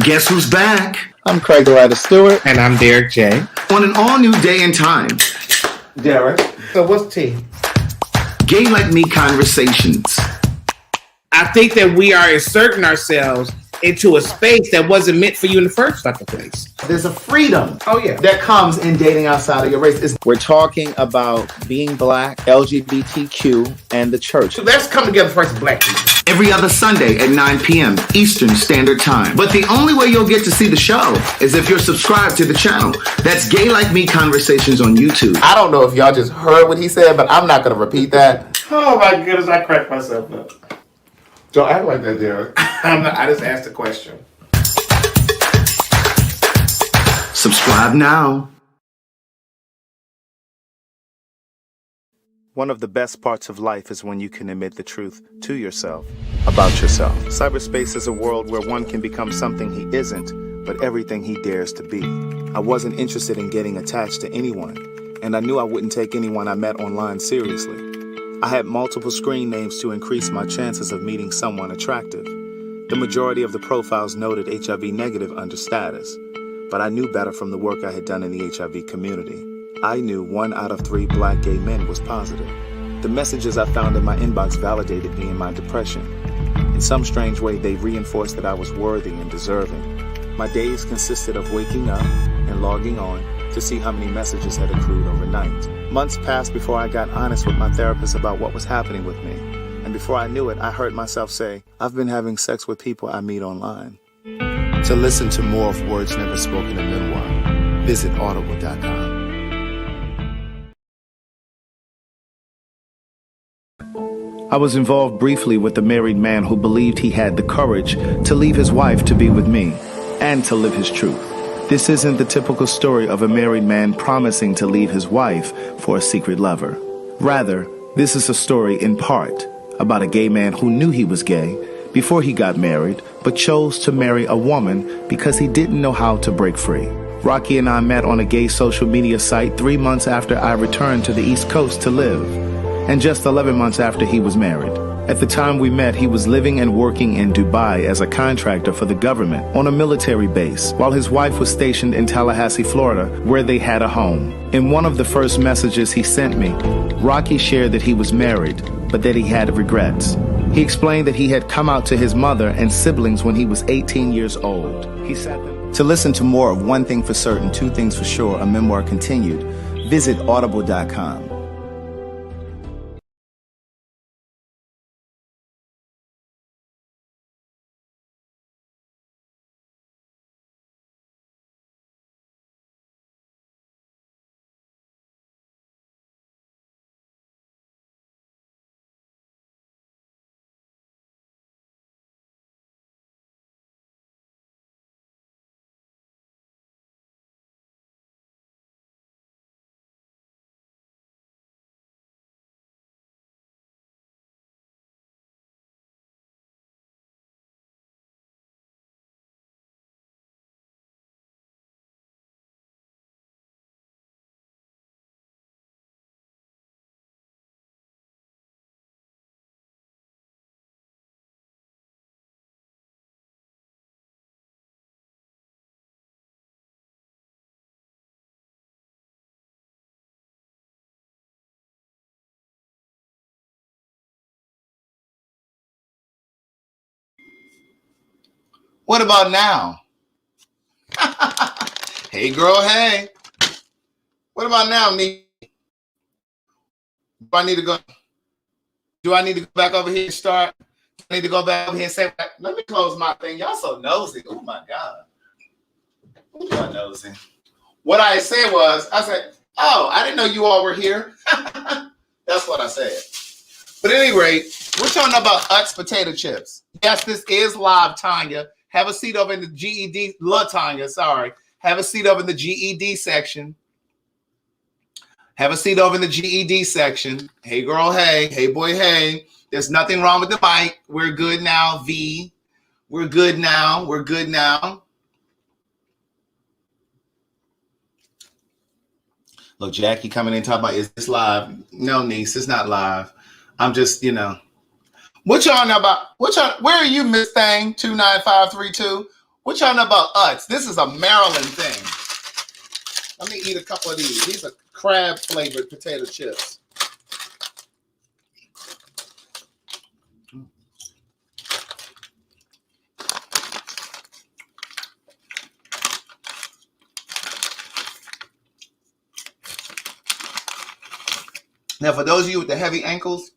Guess who's back? I'm Craig the Writer Stewart. And I'm Derek J. On an all-new day and time. Derek. So what's T? Gay Like Me Conversations. I think that we are inserting ourselves into a space that wasn't meant for you in the first fucking place. There's a freedom yeah. that comes in dating outside of your race. We're talking about being black, LGBTQ, and the church. So let's come together first as black people. Every other Sunday at 9 p.m. Eastern Standard Time. But the only way you'll get to see the show is if you're subscribed to the channel. That's Gay Like Me Conversations on YouTube. I don't know if y'all just heard what he said, but I'm not going to repeat that. Oh my goodness, I cracked myself up. Don't act like that, Derek. I just asked a question. Subscribe now. One of the best parts of life is when you can admit the truth to yourself, about yourself. Cyberspace is a world where one can become something he isn't, but everything he dares to be. I wasn't interested in getting attached to anyone, and I knew I wouldn't take anyone I met online seriously. I had multiple screen names to increase my chances of meeting someone attractive. The majority of the profiles noted HIV negative under status, but I knew better from the work I had done in the HIV community. I knew 1 out of 3 black gay men was positive. The messages I found in my inbox validated me in my depression. In some strange way, they reinforced that I was worthy and deserving. My days consisted of waking up and logging on to see how many messages had accrued overnight. Months passed before I got honest with my therapist about what was happening with me. And before I knew it, I heard myself say, I've been having sex with people I meet online. To listen to more of Words Never Spoken in Memoir, visit audible.com. I was involved briefly with a married man who believed he had the courage to leave his wife to be with me and to live his truth. This isn't the typical story of a married man promising to leave his wife for a secret lover. Rather, this is a story in part about a gay man who knew he was gay before he got married, but chose to marry a woman because he didn't know how to break free. Rocky and I met on a gay social media site 3 months after I returned to the East Coast to live, and just 11 months after he was married. At the time we met, he was living and working in Dubai as a contractor for the government on a military base, while his wife was stationed in Tallahassee, Florida, where they had a home. In one of the first messages he sent me, Rocky shared that he was married, but that he had regrets. He explained that he had come out to his mother and siblings when he was 18 years old. He sat them. To listen to more of One Thing for Certain, Two Things for Sure, a memoir continued, visit audible.com. What about now? Hey, girl, hey. What about now, me? Do I need to go back over here and start? Do I need to go back over here and say, let me close my thing. Y'all so nosy. Oh, my God. Y'all nosy. What I said was, I said, oh, I didn't know you all were here. That's what I said. But at any rate, we're talking about Utz potato chips. Yes, this is live, Tanya. Have a seat over in the GED. Tanya, sorry. Have a seat over in the GED section. Have a seat over in the GED section. Hey, girl, hey. Hey, boy, hey. There's nothing wrong with the mic. We're good now, V. We're good now. We're good now. Look, Jackie coming in talking about, is this live? No, niece, it's not live. I'm just, What y'all know about? Where are you, Miss Thing 29532? What y'all know about Utz? This is a Maryland thing. Let me eat a couple of these. These are crab flavored potato chips. Now, for those of you with the heavy ankles,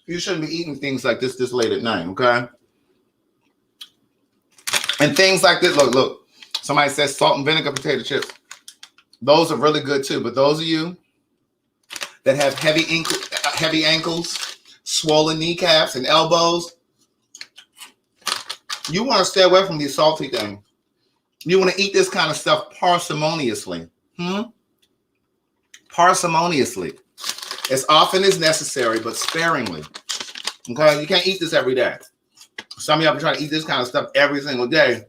you shouldn't be eating things like this late at night, okay? And things like this, look. Somebody says salt and vinegar potato chips. Those are really good too. But those of you that have heavy ankles, swollen kneecaps and elbows, you want to stay away from these salty things. You want to eat this kind of stuff parsimoniously. Parsimoniously. As often as necessary, but sparingly. Okay? You can't eat this every day. Some of y'all be trying to eat this kind of stuff every single day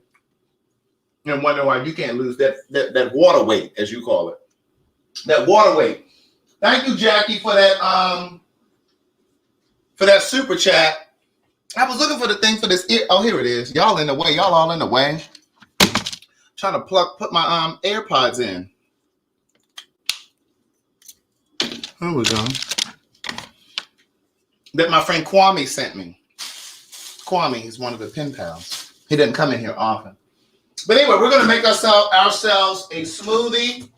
and wonder why you can't lose that water weight, as you call it. That water weight. Thank you, Jackie, for that super chat. I was looking for the thing for this ear. Oh, here it is. Y'all in the way. Y'all all in the way. Trying to put my AirPods in. Here we go. That my friend Kwame sent me. Kwame is one of the pen pals. He doesn't come in here often. But anyway, we're going to make ourselves a smoothie.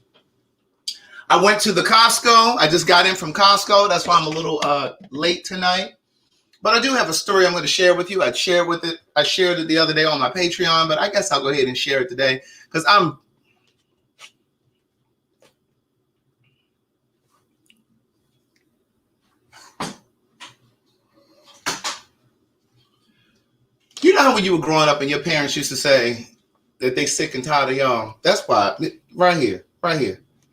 I went to the Costco. I just got in from Costco. That's why I'm a little late tonight. But I do have a story I'm going to share with you. I shared it the other day on my Patreon, but I guess I'll go ahead and share it today because you know how when you were growing up and your parents used to say that they sick and tired of y'all? That's why, right here.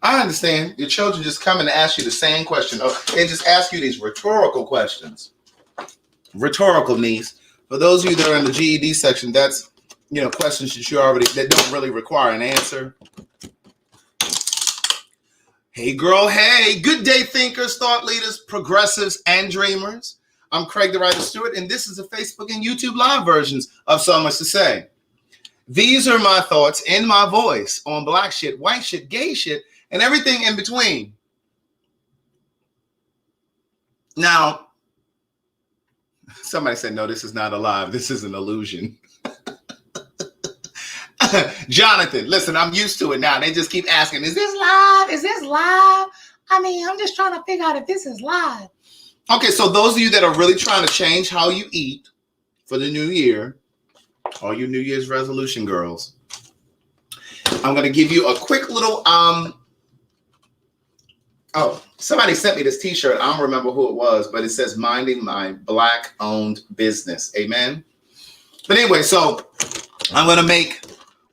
I understand your children just come and ask you the same question. They just ask you these rhetorical questions. Rhetorical, niece. For those of you that are in the GED section, that's, questions that don't really require an answer. Hey, girl, hey. Good day, thinkers, thought leaders, progressives, and dreamers. I'm Craig the Writer Stewart, and this is the Facebook and YouTube live versions of So Much to Say. These are my thoughts in my voice on black shit, white shit, gay shit, and everything in between. Now, somebody said, no, this is not alive. This is an illusion. Jonathan, listen, I'm used to it now. They just keep asking, is this live? Is this live? I mean, I'm just trying to figure out if this is live. Okay, so those of you that are really trying to change how you eat for the new year, all you New Year's resolution girls, I'm going to give you a quick little, somebody sent me this t-shirt. I don't remember who it was, but it says, minding my black-owned business. Amen? But anyway, so I'm going to make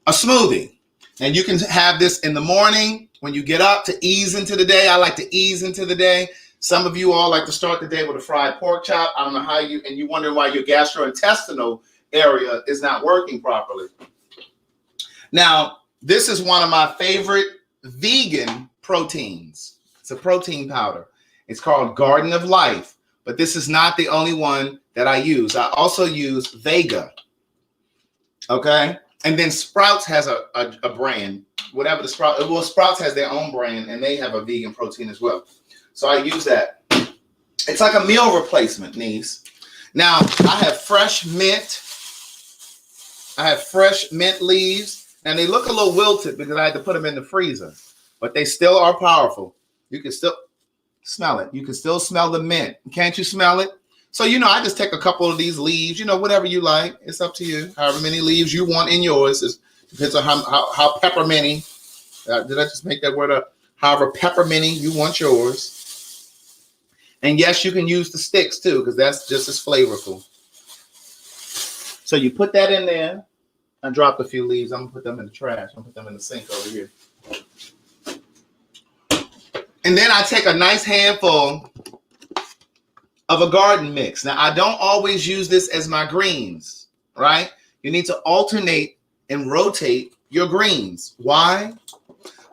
a smoothie. And you can have this in the morning when you get up to ease into the day. I like to ease into the day. Some of you all like to start the day with a fried pork chop. I don't know how and you wonder why your gastrointestinal area is not working properly. Now, this is one of my favorite vegan proteins. It's a protein powder. It's called Garden of Life, but this is not the only one that I use. I also use Vega. Okay? And then Sprouts has a brand, whatever the Sprouts has their own brand, and they have a vegan protein as well. So I use that. It's like a meal replacement, niece. Now, I have fresh mint. I have fresh mint leaves, and they look a little wilted because I had to put them in the freezer, but they still are powerful. You can still smell it. You can still smell the mint. Can't you smell it? So, I just take a couple of these leaves, whatever you like. It's up to you. However many leaves you want in yours. It depends on how pepperminty. Did I just make that word up? However pepperminty you want yours. And yes, you can use the sticks too, because that's just as flavorful. So you put that in there. I dropped a few leaves. I'm going to put them in the trash. I'm going to put them in the sink over here. And then I take a nice handful of a garden mix. Now, I don't always use this as my greens, right? You need to alternate and rotate your greens. Why?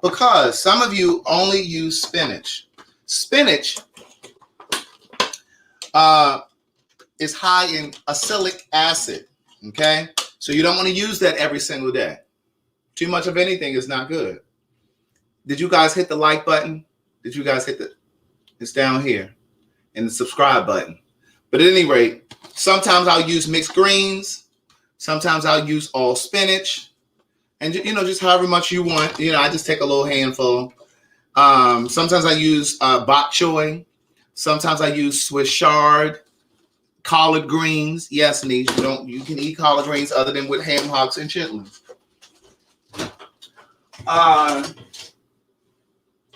Because some of you only use spinach. Spinach is high in acylic acid, okay? So you don't want to use that every single day. Too much of anything is not good. Did you guys hit the like button? Did you guys hit it's down here, and the subscribe button. But at any rate, sometimes I'll use mixed greens. Sometimes I'll use all spinach. And, just however much you want. I just take a little handful. Sometimes I use bok choy. Sometimes I use Swiss chard, collard greens. Yes, Niche, you can eat collard greens other than with ham hocks and chitlins.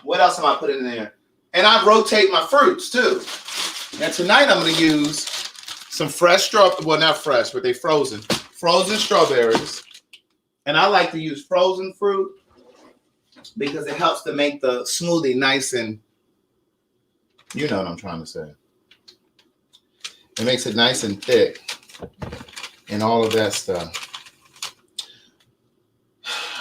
What else am I putting in there? And I rotate my fruits too. And tonight I'm going to use some fresh strawberries. Well, not fresh, but they're frozen. Frozen strawberries. And I like to use frozen fruit because it helps to make the smoothie nice and, you know what I'm trying to say. It makes it nice and thick and all of that stuff.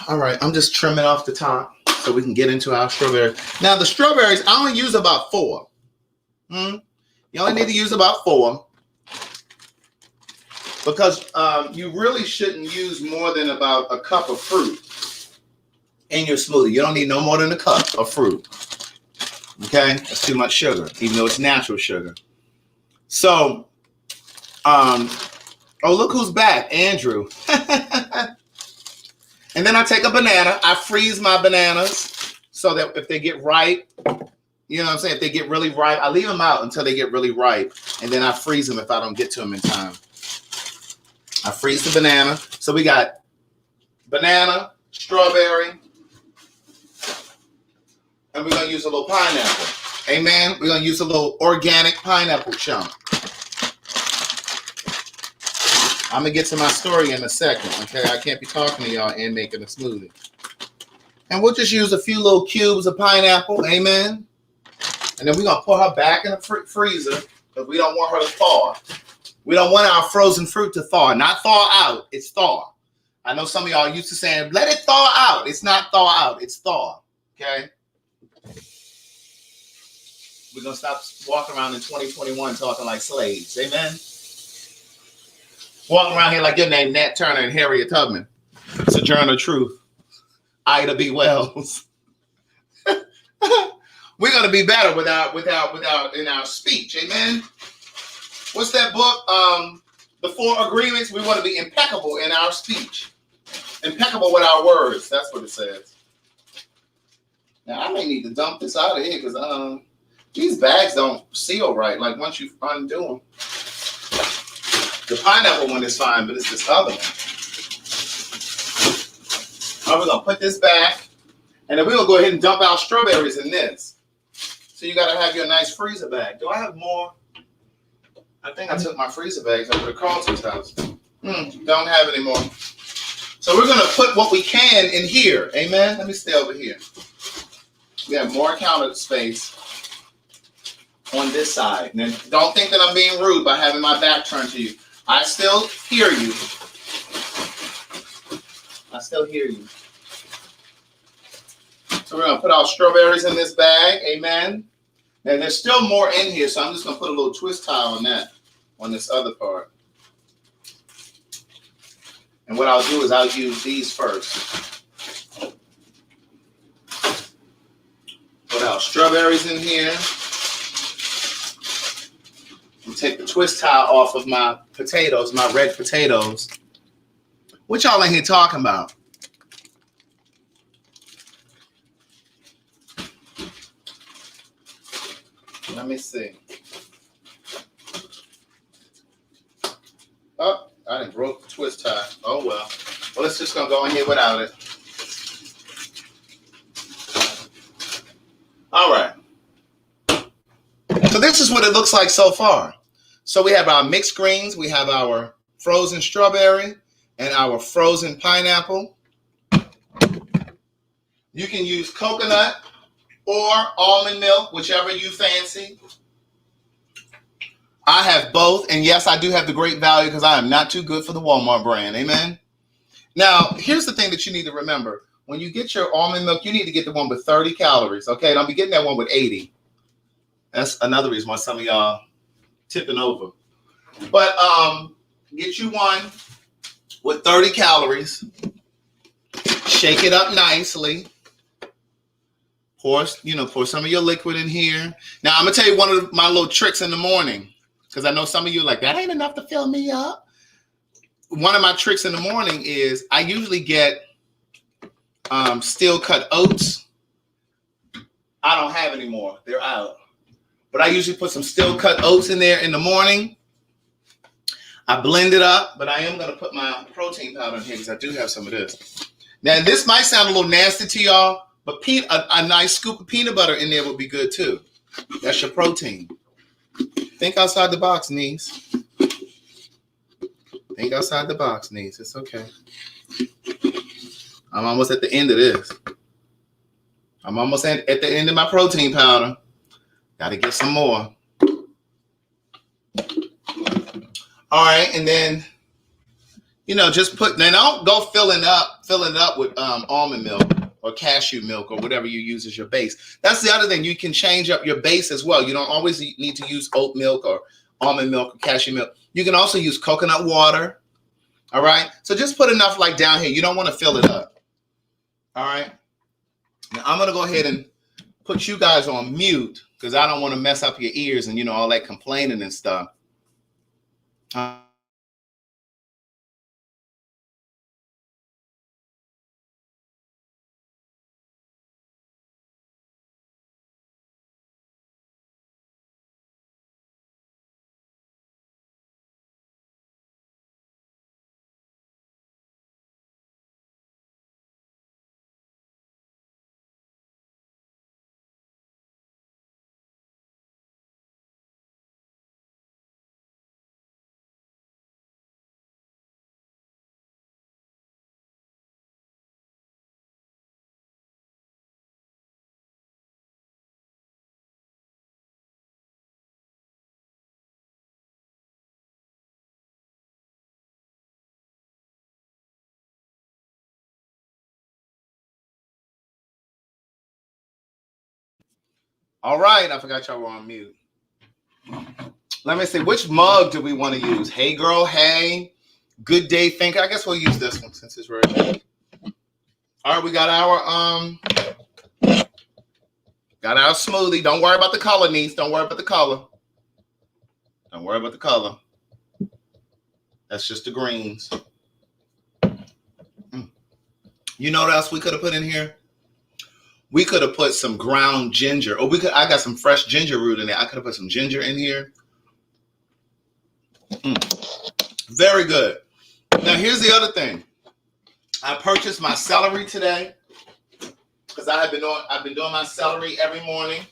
All right, I'm just trimming off the top so we can get into our strawberries. Now, the strawberries, I only use about 4. You only need to use about 4 because you really shouldn't use more than about a cup of fruit in your smoothie. You don't need no more than a cup of fruit. Okay, that's too much sugar, even though it's natural sugar. So, oh, look who's back, Andrew. And then I take a banana. I freeze my bananas so that if they get ripe, you know what I'm saying? If they get really ripe, I leave them out until they get really ripe. And then I freeze them if I don't get to them in time. I freeze the banana. So we got banana, strawberry, and we're going to use a little pineapple. Amen? We're going to use a little organic pineapple chunk. I'm going to get to my story in a second, okay? I can't be talking to y'all and making a smoothie. And we'll just use a few little cubes of pineapple, amen? And then we're going to put her back in the freezer because we don't want her to thaw. We don't want our frozen fruit to thaw. Not thaw out, it's thaw. I know some of y'all used to saying, let it thaw out. It's not thaw out, it's thaw, okay? We're going to stop walking around in 2021 talking like slaves, amen? Walking around here like your name, Nat Turner and Harriet Tubman. Sojourner Truth. Ida B. Wells. We're gonna be better without in our speech, amen. What's that book? The 4 Agreements. We want to be impeccable in our speech. Impeccable with our words. That's what it says. Now I may need to dump this out of here because these bags don't seal right. Like once you undo them. The pineapple one is fine, but it's this other one. All right, we're going to put this back. And then we're going to go ahead and dump our strawberries in this. So you got to have your nice freezer bag. Do I have more? I think I took my freezer bags over to Carlton's house. Don't have any more. So we're going to put what we can in here. Amen? Let me stay over here. We have more counter space on this side. And don't think that I'm being rude by having my back turned to you. I still hear you. I still hear you. So we're going to put our strawberries in this bag. Amen. And there's still more in here, so I'm just going to put a little twist tie on that, on this other part. And what I'll do is I'll use these first. Put our strawberries in here. And take the twist tie off of my potatoes, my red potatoes. What y'all in here talking about? Let me see. Oh, I done broke the twist tie. Oh, well. Well, it's just going to go in here without it. All right. So this is what it looks like so far. So we have our mixed greens. We have our frozen strawberry and our frozen pineapple. You can use coconut or almond milk, whichever you fancy. I have both. And yes, I do have the great value because I am not too good for the Walmart brand. Amen. Now, here's the thing that you need to remember. When you get your almond milk, you need to get the one with 30 calories. Okay, don't be getting that one with 80. That's another reason why some of y'all tipping over. But get you one with 30 calories. Shake it up nicely. Pour some of your liquid in here. Now, I'm going to tell you one of my little tricks in the morning, because I know some of you are like, that ain't enough to fill me up. One of my tricks in the morning is I usually get steel cut oats. I don't have any more. They're out. But I usually put some steel cut oats in there in the morning. I blend it up, but I am going to put my protein powder in here because I do have some of this. Now, this might sound a little nasty to y'all, but a nice scoop of peanut butter in there would be good too. That's your protein. Think outside the box, niece. Think outside the box, niece. It's okay. I'm almost at the end of this. I'm almost at the end of my protein powder. Got to get some more. All right, and then, just then don't go filling it up with almond milk or cashew milk or whatever you use as your base. That's the other thing. You can change up your base as well. You don't always need to use oat milk or almond milk or cashew milk. You can also use coconut water. All right, so just put enough like down here. You don't want to fill it up. All right, now I'm gonna go ahead and put you guys on mute because I don't want to mess up your ears and all that complaining and stuff. All right, I forgot y'all were on mute. Let me see, which mug do we want to use? Hey, girl, hey. Good day, thinker. I guess we'll use this one since it's ready. All right, we got our smoothie. Don't worry about the color, niece. Don't worry about the color. Don't worry about the color. That's just the greens. You know what else we could have put in here? We could have put some ground ginger. Or I got some fresh ginger root in there. I could have put some ginger in here. Very good. Now here's the other thing. I purchased my celery today because I've been doing my celery every morning.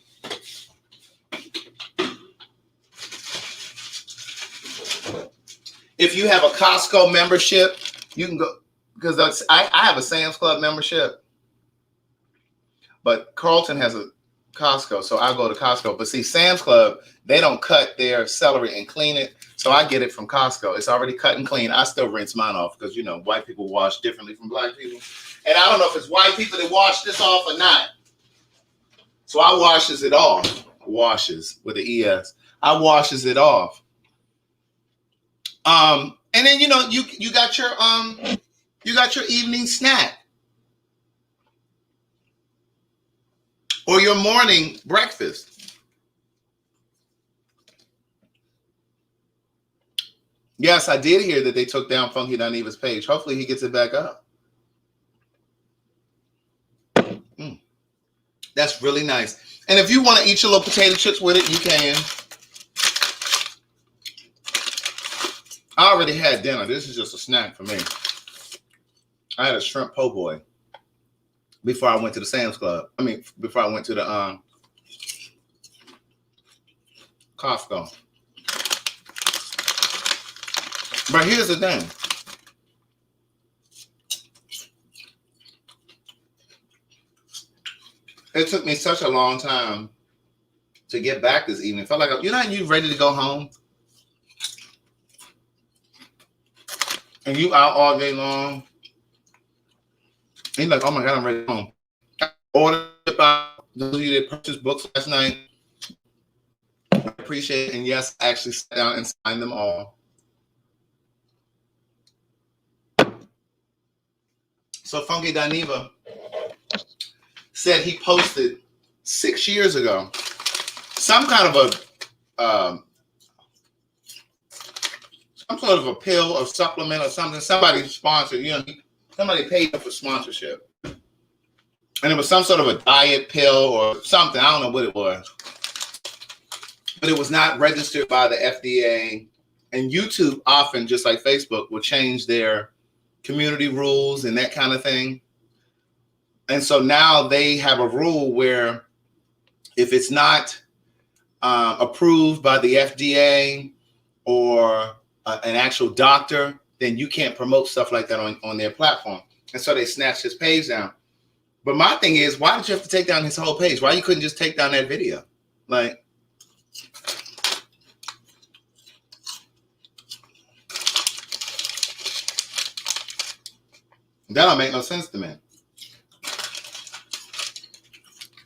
If you have a Costco membership, you can go, because I have a Sam's Club membership, but Carlton has a Costco, so I go to Costco. But see, Sam's Club, they don't cut their celery and clean it, so I get it from Costco. It's already cut and clean. I still rinse mine off because, white people wash differently from black people. And I don't know if it's white people that wash this off or not. So I washes it off. Washes with the ES. I washes it off. And then you got your evening snack or your morning breakfast. Yes, I did hear that they took down Funky Dineva's page. Hopefully he gets it back up. That's really nice. And if you want to eat your little potato chips with it, you can. I already had dinner. This is just a snack for me. I had a shrimp po' boy before I went to the Sam's Club. Before I went to the Costco. But here's the thing. It took me such a long time to get back this evening. Felt like you ready to go home? And you out all day long. And you're like, oh my God, I'm ready to go home. I ordered about those of you that purchased books last night. I appreciate it. And yes, I actually sat down and signed them all. So Funky Dineva said he posted 6 years ago some kind of some sort of a pill or supplement or something. Somebody sponsored, somebody paid him for sponsorship. And it was some sort of a diet pill or something. I don't know what it was. But it was not registered by the FDA. And YouTube often, just like Facebook, will change their community rules and that kind of thing. And so now they have a rule where if it's not approved by the FDA or an actual doctor, then you can't promote stuff like that on their platform. And so they snatched his page down. But my thing is, why did you have to take down his whole page? Why you couldn't just take down that video? Like, that don't make no sense to me.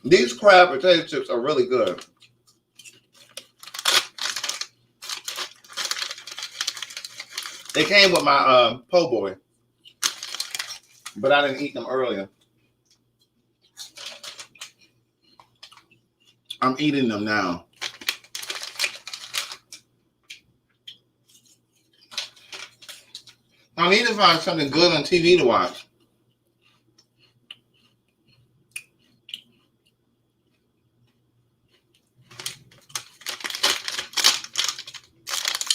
These crab potato chips are really good. They came with my po' boy, but I didn't eat them earlier. I'm eating them now. I need to find something good on TV to watch.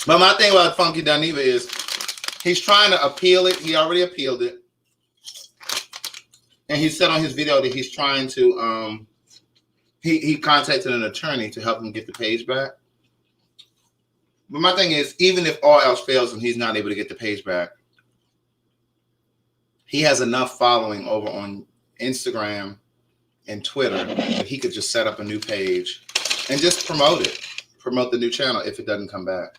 But my thing about Funky Dineva is he's trying to appeal it. He already appealed it. And he said on his video that he's trying to, he contacted an attorney to help him get the page back. But my thing is, even if all else fails and he's not able to get the page back, he has enough following over on Instagram and Twitter that he could just set up a new page and just promote it. Promote the new channel if it doesn't come back.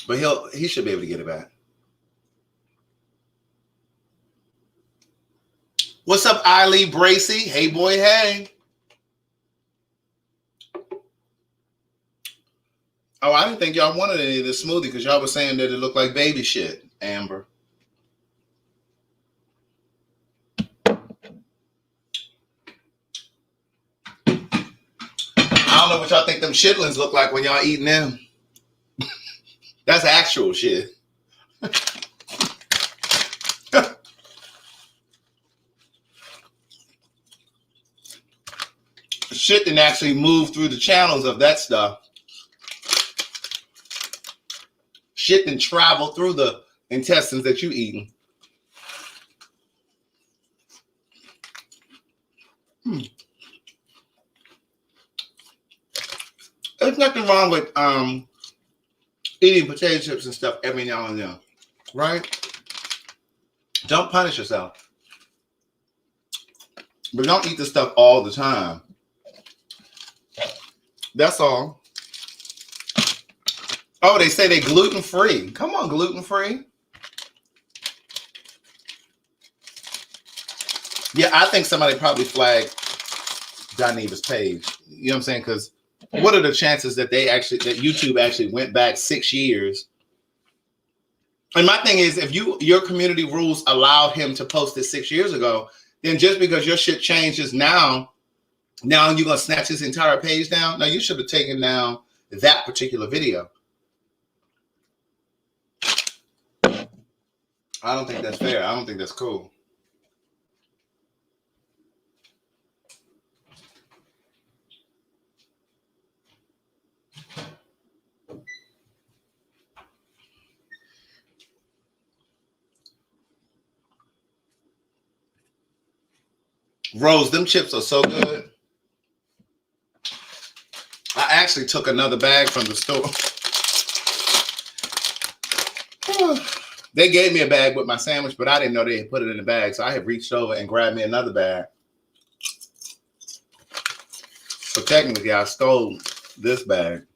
But he should be able to get it back. What's up, Eileen Bracy? Hey, boy, hey. Oh, I didn't think y'all wanted any of this smoothie because y'all were saying that it looked like baby shit, Amber. I don't know what y'all think them chitlins look like when y'all eating them. That's actual shit. Shit didn't actually move through the channels of that stuff. Shit didn't travel through the intestines that you eating. There's nothing wrong with eating potato chips and stuff every now and then, right? Don't punish yourself. But don't eat this stuff all the time. That's all. Oh, they say they gluten-free. Come on, gluten-free. Yeah, I think somebody probably flagged Dineva's page. You know what I'm saying? Because what are the chances that that YouTube actually went back 6 years? And my thing is, if your community rules allowed him to post it 6 years ago, then just because your shit changes now you're gonna snatch his entire page down? No, you should have taken down that particular video. I don't think that's fair. I don't think that's cool. Rose, them chips are so good. I actually took another bag from the store. They gave me a bag with my sandwich, but I didn't know they had put it in the bag. So I had reached over and grabbed me another bag. So technically, I stole this bag.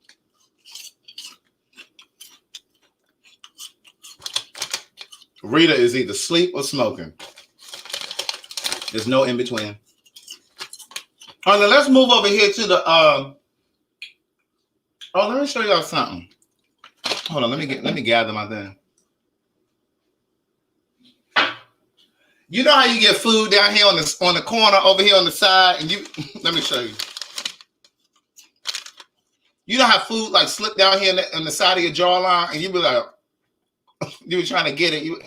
Rita is either asleep or smoking. There's no in between. All right, let's move over here to the let me show y'all something. Hold on, let me gather my thing. You know how you get food down here on the corner over here on the side, and you let me show you. You know how food like slip down here on the side of your jawline, and you be like, you were trying to get it. You.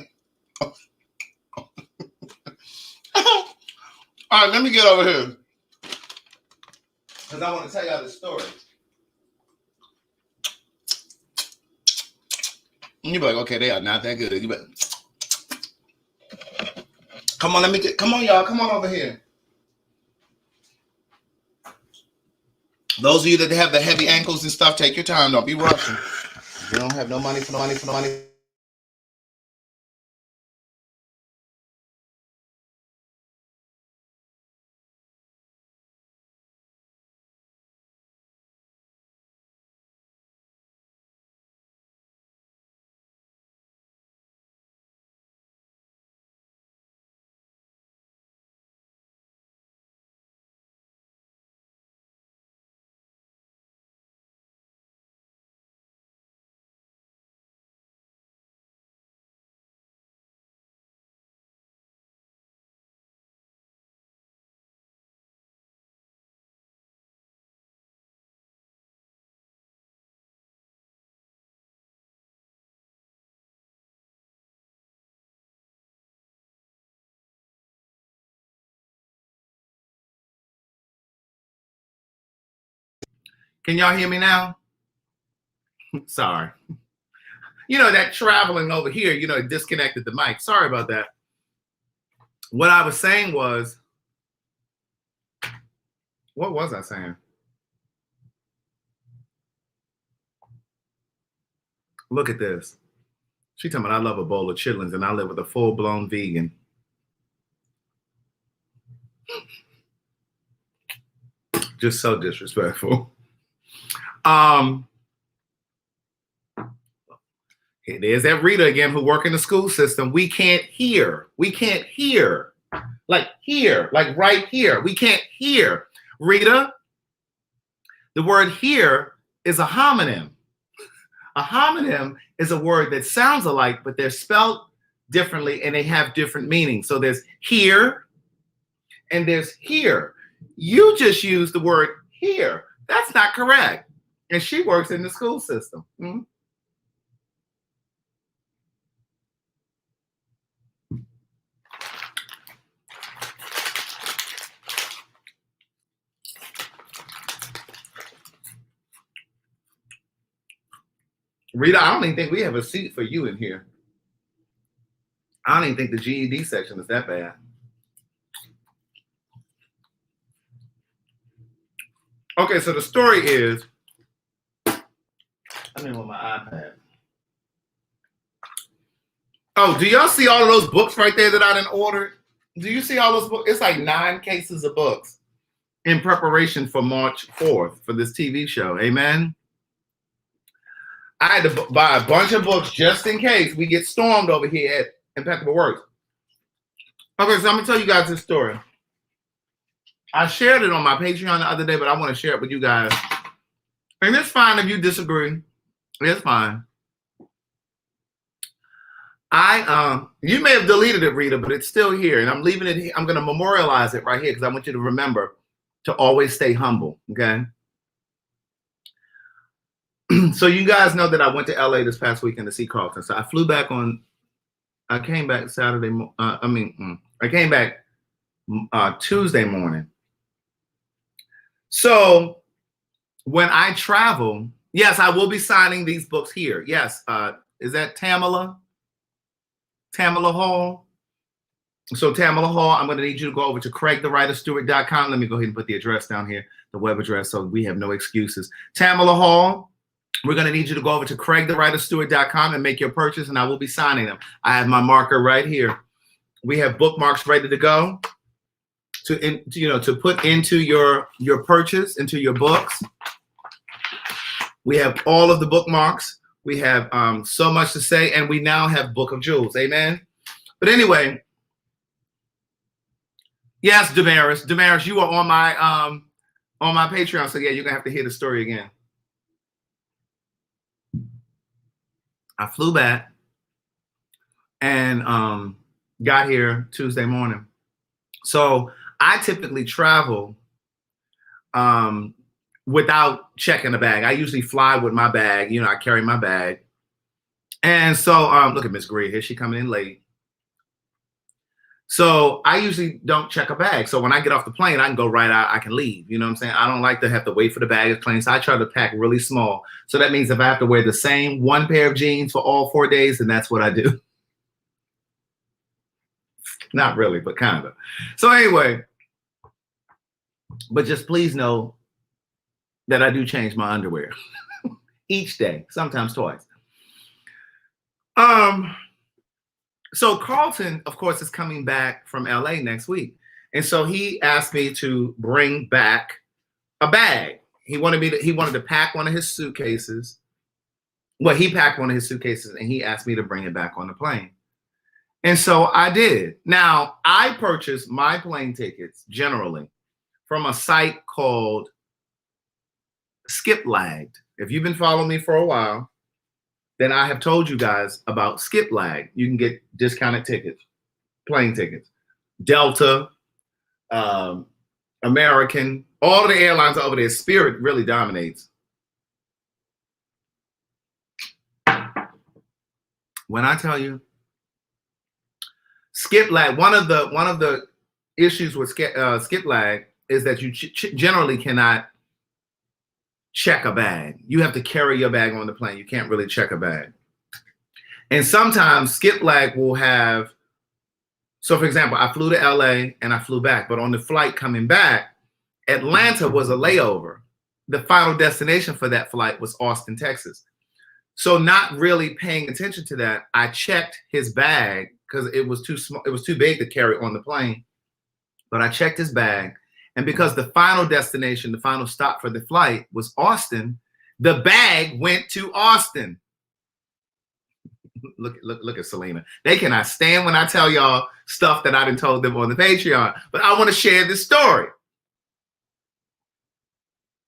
All right, let me get over here because I want to tell y'all this story. And you be like, okay, they are not that good. You be like, come on, come on, y'all, come on over here. Those of you that have the heavy ankles and stuff, take your time. Don't be rushing. You don't have no money for no money for no money. Can y'all hear me now? Sorry. You know, that traveling over here, you know, it disconnected the mic. Sorry about that. What I was saying was, what was I saying? Look at this. She talking about I love a bowl of chitlins and I live with a full-blown vegan. Just so disrespectful. There's that Rita again who work in the school system. We can't hear. We can't hear. Like here, like right here. We can't hear. Rita, the word here is a homonym. A homonym is a word that sounds alike, but they're spelled differently and they have different meanings. So there's here and there's here. You just used the word here. That's not correct. And she works in the school system. Mm-hmm. Rita, I don't even think we have a seat for you in here. I don't even think the GED section is that bad. Okay, so the story is, I'm in with my iPad. Oh, do y'all see all of those books right there that I done ordered? Do you see all those books? It's like 9 cases of books in preparation for March 4th for this TV show. Amen. I had to buy a bunch of books just in case we get stormed over here at Impeccable Works. Okay, so I'm going to tell you guys this story. I shared it on my Patreon the other day, but I want to share it with you guys. And it's fine if you disagree. It's fine. You may have deleted it, Rita, but it's still here. And I'm leaving it here. I'm going to memorialize it right here because I want you to remember to always stay humble, okay? So you guys know that I went to LA this past weekend to see Carlton. So I flew back I came back Tuesday morning. So when I travel, yes, I will be signing these books here. Yes. Is that Tamala? Tamala Hall? So Tamala Hall, I'm going to need you to go over to CraigTheWriterStewart.com. Let me go ahead and put the address down here, the web address, so we have no excuses. Tamala Hall. We're going to need you to go over to CraigTheWriterStewart.com and make your purchase, and I will be signing them. I have my marker right here. We have bookmarks ready to go to put into your purchase, into your books. We have all of the bookmarks. We have so much to say, and we now have Book of Jewels. Amen. But anyway, yes, Damaris, you are on my Patreon, so yeah, you're gonna have to hear the story again. I flew back and got here Tuesday morning. So I typically travel without checking the bag. I usually fly with my bag. I carry my bag. And so look at Miss Greer here. She coming in late. So I usually don't check a bag. So when I get off the plane, I can go right out. I can leave. You know what I'm saying? I don't like to have to wait for the bag to clean. So I try to pack really small. So that means if I have to wear the same one pair of jeans for all 4 days, then that's what I do. Not really, but kind of. So anyway, but just please know that I do change my underwear each day, sometimes twice. So Carlton, of course, is coming back from LA next week. And so he asked me to bring back a bag. He wanted to pack one of his suitcases. Well, he packed one of his suitcases and he asked me to bring it back on the plane. And so I did. Now, I purchase my plane tickets generally from a site called Skip Lagged. If you've been following me for a while, then I have told you guys about Skip Lag. You can get discounted tickets, plane tickets. Delta, American, all of the airlines over there. Spirit really dominates. When I tell you, Skip Lag, one of the issues with Skip Lag is that you generally cannot check a bag. You have to carry your bag on the plane. You can't really check a bag. And sometimes Skip Lag will have, so for example, I flew to LA and I flew back, but on the flight coming back, Atlanta was a layover. The final destination for that flight was Austin, Texas. So not really paying attention to that, I checked his bag because it was too small, it was too big to carry on the plane. But I checked his bag. And because the final destination, the final stop for the flight was Austin, the bag went to Austin. Look at Selena. They cannot stand when I tell y'all stuff that I done told them on the Patreon. But I want to share this story.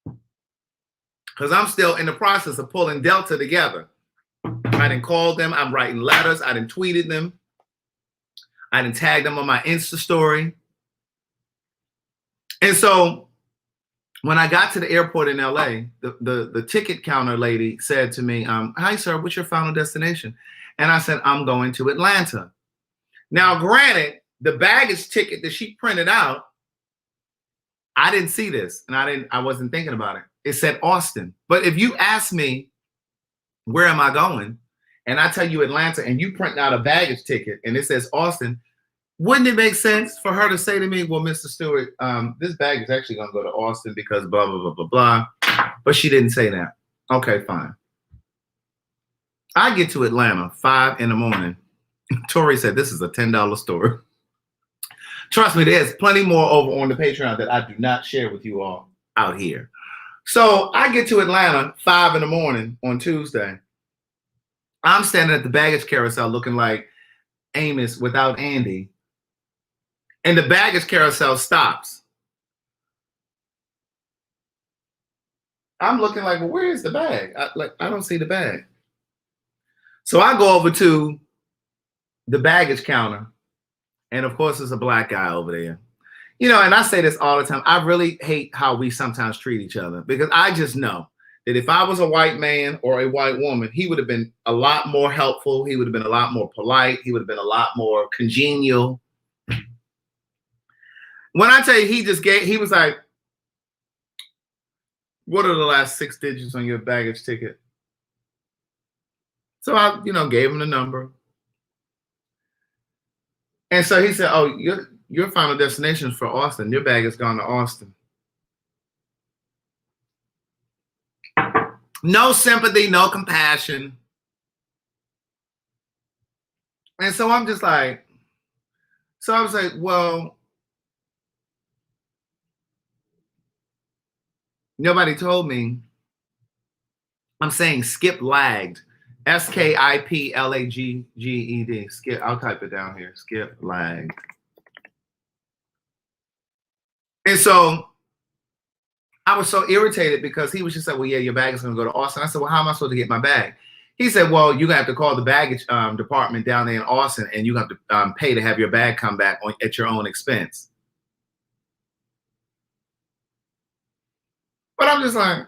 Because I'm still in the process of pulling Delta together. I didn't call them. I'm writing letters. I didn't tweeted them. I didn't tag them on my Insta story. And so when I got to the airport in LA, the ticket counter lady said to me, hi, sir, what's your final destination? And I said, I'm going to Atlanta. Now, granted, the baggage ticket that she printed out, I didn't see this and I wasn't thinking about it. It said Austin. But if you ask me, where am I going? And I tell you Atlanta and you print out a baggage ticket and it says Austin, wouldn't it make sense for her to say to me, well, Mr. Stewart, this bag is actually going to go to Austin because blah, blah, blah, blah, blah. But she didn't say that. Okay, fine. I get to Atlanta 5 a.m. Tori said, this is a $10 story. Trust me, there's plenty more over on the Patreon that I do not share with you all out here. So I get to Atlanta 5 a.m. on Tuesday. I'm standing at the baggage carousel looking like Amos without Andy. And the baggage carousel stops. I'm looking like, well, where is the bag? I don't see the bag. So I go over to the baggage counter. And of course, there's a black guy over there. You know, and I say this all the time. I really hate how we sometimes treat each other because I just know that if I was a white man or a white woman, he would have been a lot more helpful. He would have been a lot more polite. He would have been a lot more congenial. When I tell you, he was like, what are the last 6 digits on your baggage ticket? So I, gave him the number. And so he said, oh, your final destination is for Austin. Your bag has gone to Austin. No sympathy, no compassion. And so I'm just like, so I was like, well, nobody told me. I'm saying skip lagged. SKIPLAGGED. Skip. I'll type it down here. Skip lagged. And so I was so irritated because he was just like, well, yeah, your bag is going to go to Austin. I said, well, how am I supposed to get my bag? He said, well, you're going to have to call the baggage department down there in Austin, and you have to pay to have your bag come back at your own expense. But I'm just like,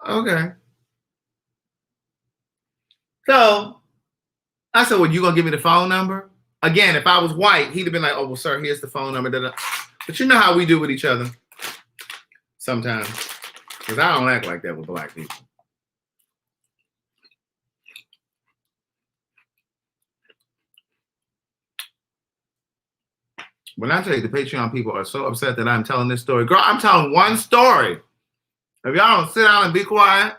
okay. So I said, well, you going to give me the phone number? Again, if I was white, he'd have been like, oh, well, sir, here's the phone number. But you know how we do with each other sometimes. Because I don't act like that with black people. When I tell you the Patreon people are so upset that I'm telling this story. Girl, I'm telling one story. If y'all don't sit down and be quiet.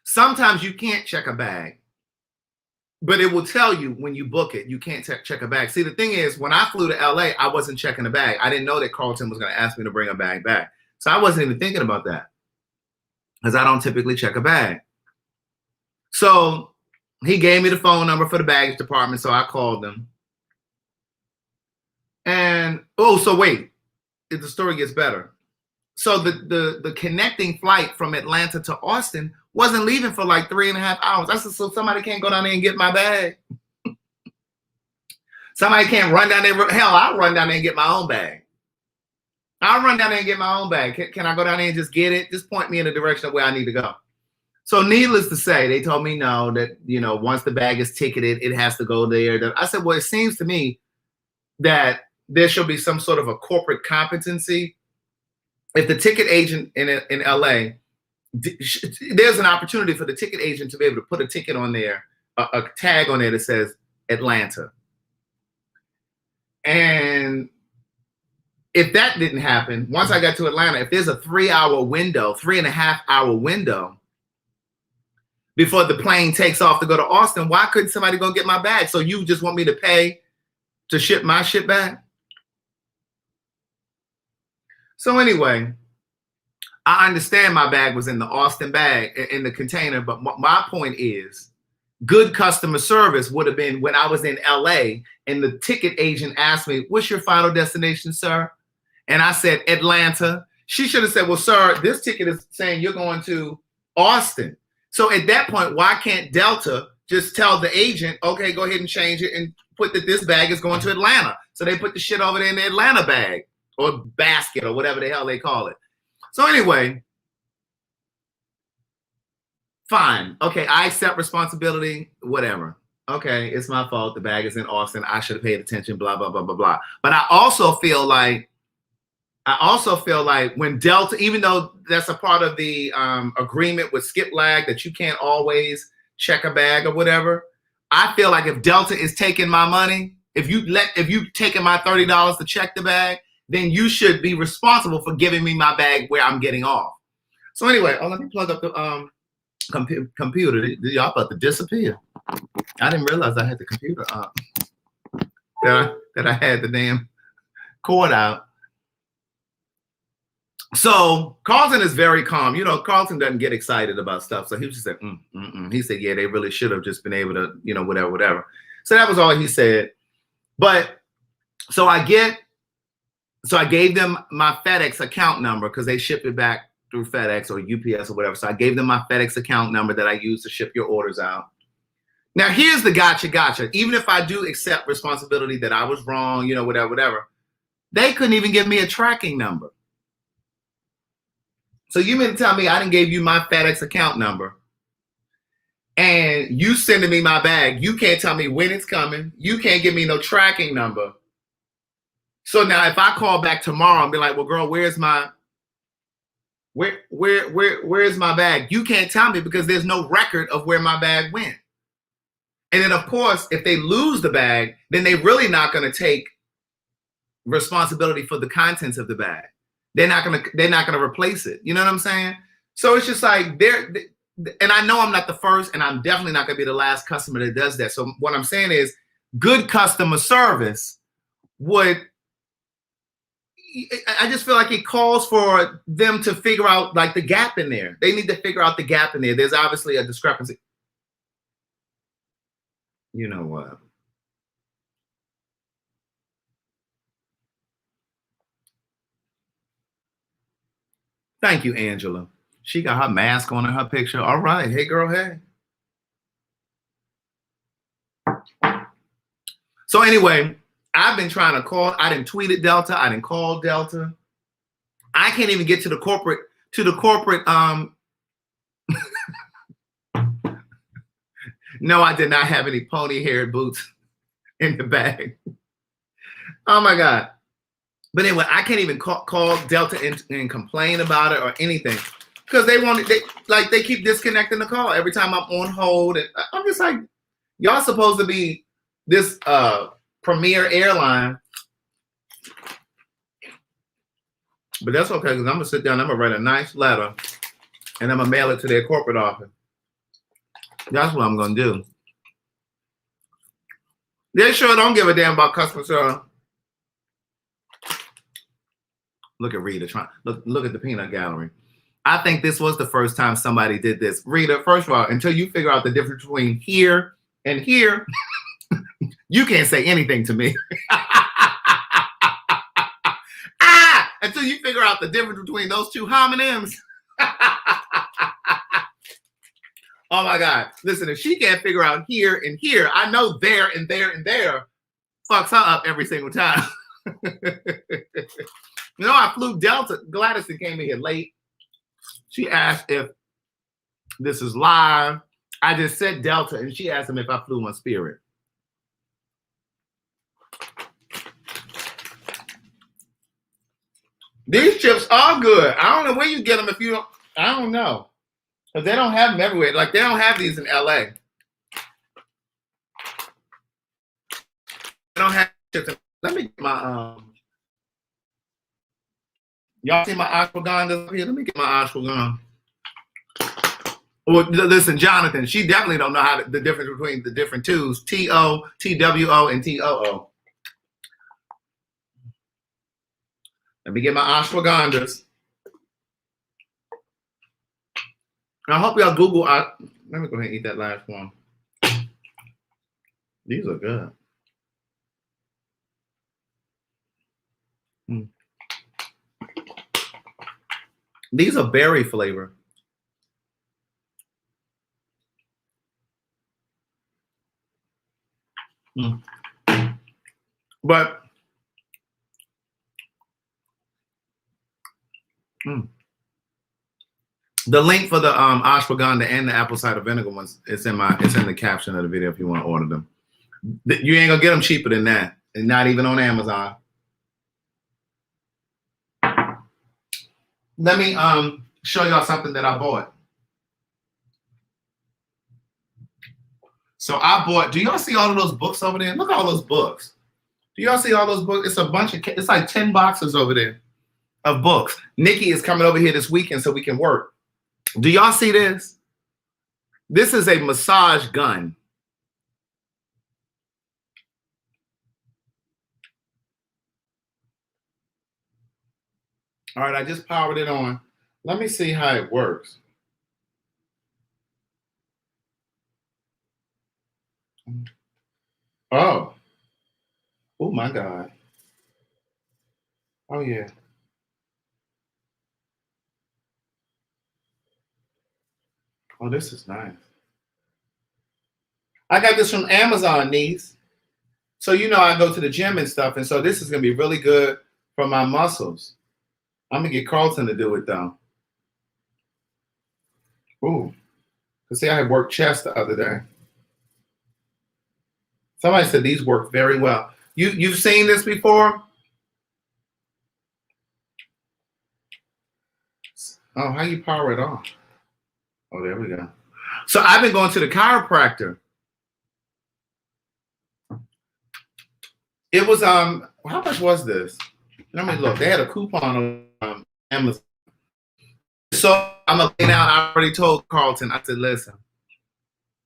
Sometimes you can't check a bag. But it will tell you when you book it, you can't check a bag. See, the thing is, when I flew to LA, I wasn't checking a bag. I didn't know that Carlton was going to ask me to bring a bag back. So I wasn't even thinking about that. Because I don't typically check a bag. So he gave me the phone number for the baggage department, so I called them. And, so wait, the story gets better. So the connecting flight from Atlanta to Austin wasn't leaving for like 3.5 hours. I said, so somebody can't go down there and get my bag? Somebody can't run down there? Hell, I'll run down there and get my own bag. I'll run down there and get my own bag. Can I go down there and just get it? Just point me in the direction of where I need to go. So needless to say, they told me no, that, once the bag is ticketed, it has to go there. I said, well, it seems to me that there should be some sort of a corporate competency. If the ticket agent in LA, there's an opportunity for the ticket agent to be able to put a ticket on there, a tag on there that says Atlanta. And if that didn't happen, once I got to Atlanta, if there's a 3.5-hour window before the plane takes off to go to Austin, why couldn't somebody go get my bag? So you just want me to pay to ship my shit back? So anyway, I understand my bag was in the Austin bag, in the container, but my point is, good customer service would have been when I was in LA and the ticket agent asked me, what's your final destination, sir? And I said, Atlanta. She should have said, well, sir, this ticket is saying you're going to Austin. So at that point, why can't Delta just tell the agent, okay, go ahead and change it and put that this bag is going to Atlanta? So they put the shit over there in the Atlanta bag or basket or whatever the hell they call it. So anyway, fine. Okay, I accept responsibility, whatever. Okay, it's my fault. The bag is in Austin. I should have paid attention, blah, blah, blah, blah, blah. But I also feel like when Delta, even though that's a part of the agreement with Skip Lag that you can't always check a bag or whatever, I feel like if Delta is taking my money, if you taking my $30 to check the bag, then you should be responsible for giving me my bag where I'm getting off. So anyway, let me plug up the computer. Y'all about to disappear. I didn't realize I had the computer up. That I had the damn cord out. So Carlton is very calm. Carlton doesn't get excited about stuff. So he was just like, He said, yeah, they really should have just been able to, whatever. So that was all he said. But so I gave them my FedEx account number because they ship it back through FedEx or UPS or whatever. So I gave them my FedEx account number that I use to ship your orders out. Now, here's the gotcha. Even if I do accept responsibility that I was wrong, whatever, they couldn't even give me a tracking number. So you mean to tell me I didn't give you my FedEx account number and you sending me my bag? You can't tell me when it's coming. You can't give me no tracking number. So now if I call back tomorrow and be like, well, girl, where's my bag? You can't tell me because there's no record of where my bag went. And then, of course, if they lose the bag, then they're really not going to take responsibility for the contents of the bag. They're not going to replace it. You know what I'm saying? So it's just like and I know I'm not the first, and I'm definitely not going to be the last customer that does that. So what I'm saying is, good customer service would. I just feel like it calls for them to figure out like the gap in there. They need to figure out the gap in there. There's obviously a discrepancy. You know what? Thank you, Angela. She got her mask on in her picture. All right. Hey, girl, hey. So anyway, I've been trying to call. I didn't tweet at Delta. I didn't call Delta. I can't even get to the corporate, No, I did not have any pony-haired boots in the bag. Oh my God. But anyway, I can't even call Delta and complain about it or anything. Because they keep disconnecting the call every time I'm on hold. And I'm just like, y'all supposed to be this premier airline. But that's okay, because I'm gonna sit down, I'm gonna write a nice letter, and I'm gonna mail it to their corporate office. That's what I'm gonna do. They sure don't give a damn about customer service. Look at Rita trying. Look at the peanut gallery. I think this was the first time somebody did this. Rita, first of all, until you figure out the difference between here and here, you can't say anything to me. Until you figure out the difference between those two homonyms. Oh my God. Listen, if she can't figure out here and here, I know there and there and there fucks her up every single time. You know, I flew Delta. Gladys came in here late. She asked if this is live. I just said Delta, and she asked him if I flew on Spirit. These chips are good. I don't know where you get them if you don't. I don't know. Because they don't have them everywhere. Like, they don't have these in LA. They don't have chips. Let me get my y'all see my ashwagandha here? Let me get my ashwagandha. Well, listen, Jonathan, she definitely don't know the difference between the different twos. T-O, T-W-O, and T-O-O. Let me get my ashwagandhas. I hope y'all Google. Let me go ahead and eat that last one. These are good. These are berry flavor. But the link for the ashwagandha and the apple cider vinegar ones, it's in the caption of the video if you want to order them. You ain't gonna get them cheaper than that, and not even on Amazon. Let me show y'all something that I bought. So I bought. Do y'all see all of those books over there? Look at all those books. Do y'all see all those books? It's a bunch of. It's like 10 boxes over there of books. Nikki is coming over here this weekend so we can work. Do y'all see this? This is a massage gun. All right, I just powered it on. Let me see how it works. Oh my God. Oh yeah. Oh, this is nice. I got this from Amazon, niece. So you know I go to the gym and stuff, and so this is gonna be really good for my muscles. I'm gonna get Carlton to do it though. Ooh. Cause see, I had worked chest the other day. Somebody said these work very well. You've seen this before? Oh, how you power it off? Oh, there we go. So I've been going to the chiropractor. It was how much was this? Let me look. They had a coupon on Amazon. So I'm gonna lay down. I already told Carlton. I said, listen,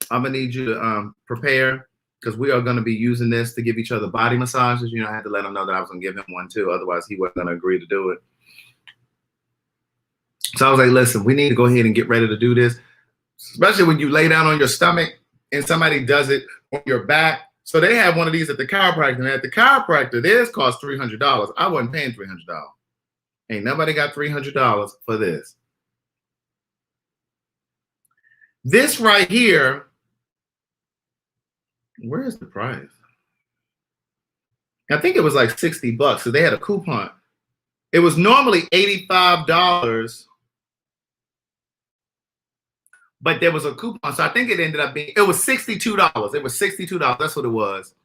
I'm gonna need you to prepare because we are gonna be using this to give each other body massages. You know, I had to let him know that I was gonna give him one too. Otherwise, he wasn't gonna agree to do it. So I was like, listen, we need to go ahead and get ready to do this, especially when you lay down on your stomach and somebody does it on your back. So they had one of these at the chiropractor, and at the chiropractor, theirs cost $300. I wasn't paying $300. Ain't nobody got $300 for this. This right here, where is the price? I think it was like 60 bucks. So they had a coupon. It was normally $85, but there was a coupon. So I think it ended up being, it was $62. It was $62. That's what it was.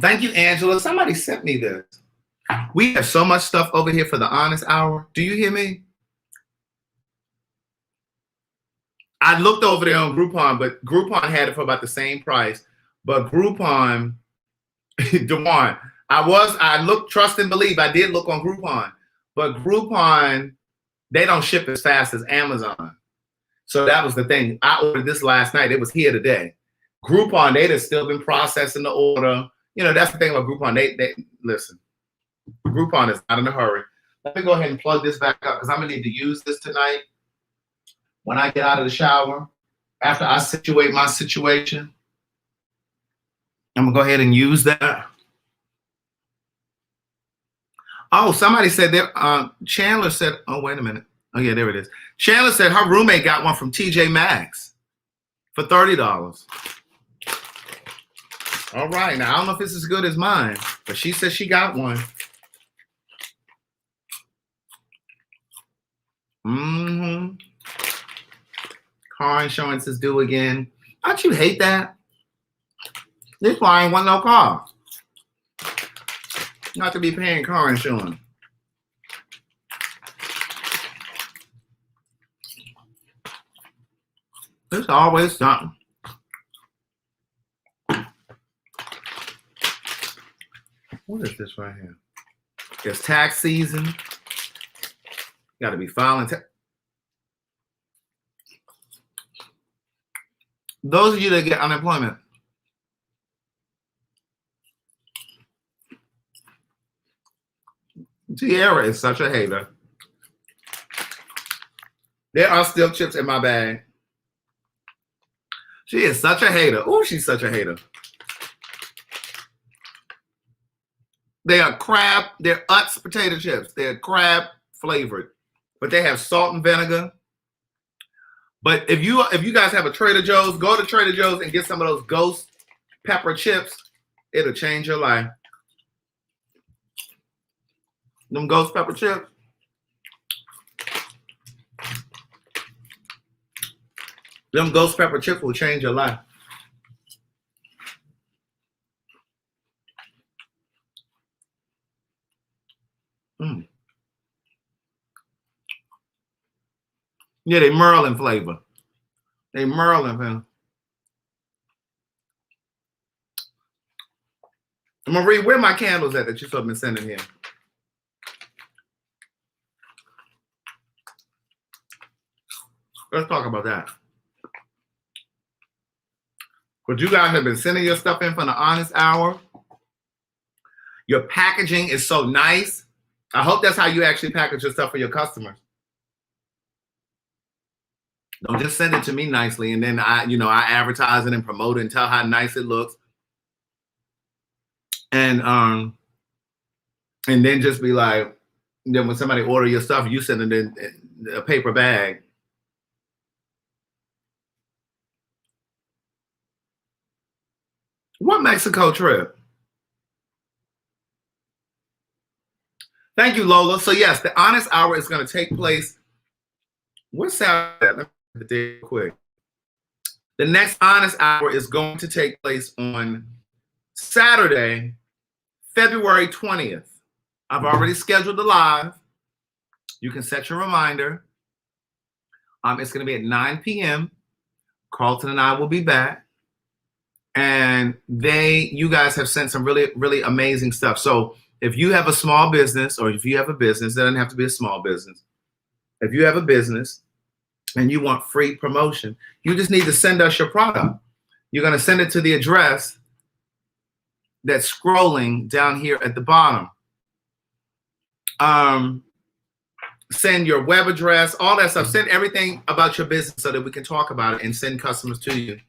Thank you, Angela. Somebody sent me this. We have so much stuff over here for the honest hour. Do you hear me? I looked over there on Groupon, but Groupon had it for about the same price. But Groupon, Dewan, I looked, trust and believe, I did look on Groupon. But Groupon, they don't ship as fast as Amazon. So that was the thing. I ordered this last night. It was here today. Groupon, they'd have still been processing the order. You know, that's the thing about Groupon. They listen, Groupon is not in a hurry. Let me go ahead and plug this back up because I'm going to need to use this tonight when I get out of the shower. After I situate my situation, I'm going to go ahead and use that. Oh, somebody said that Chandler said, oh, wait a minute. Oh, yeah, there it is. Chandler said her roommate got one from TJ Maxx for $30. All right. Now, I don't know if it's as good as mine, but she said she got one. Mm-hmm. Car insurance is due again. Don't you hate that? This why I ain't want no car. Not to be paying car insurance. There's always something. What is this right here? It's tax season. Got to be filing tax. Those of you that get unemployment, Tierra is such a hater. There are still chips in my bag. She is such a hater. Oh, she's such a hater. They are crab, they're Utz potato chips. They're crab flavored, but they have salt and vinegar. But if you guys have a Trader Joe's, go to Trader Joe's and get some of those ghost pepper chips. It'll change your life. Them ghost pepper chips. Them ghost pepper chips will change your life. Mm. Yeah, they Merlin flavor. They Merlin flavor. Marie, where are my candles at that you've been sending here? Let's talk about that. But you guys have been sending your stuff in for the honest hour. Your packaging is so nice. I hope that's how you actually package your stuff for your customers. Don't just send it to me nicely and then I advertise it and promote it and tell how nice it looks. And then just be like, then when somebody order your stuff, you send it in a paper bag. What Mexico trip? Thank you, Lola. So yes, the honest hour is going to take place. What's Saturday? Let me get the date quick. The next honest hour is going to take place on Saturday, February 20th. I've already scheduled the live. You can set your reminder. It's going to be at 9 p.m. Carlton and I will be back. And you guys have sent some really, really amazing stuff. So if you have a small business, or if you have a business, it doesn't have to be a small business. If you have a business and you want free promotion, you just need to send us your product. You're going to send it to the address that's scrolling down here at the bottom. Send your web address, all that stuff. Send everything about your business so that we can talk about it and send customers to you.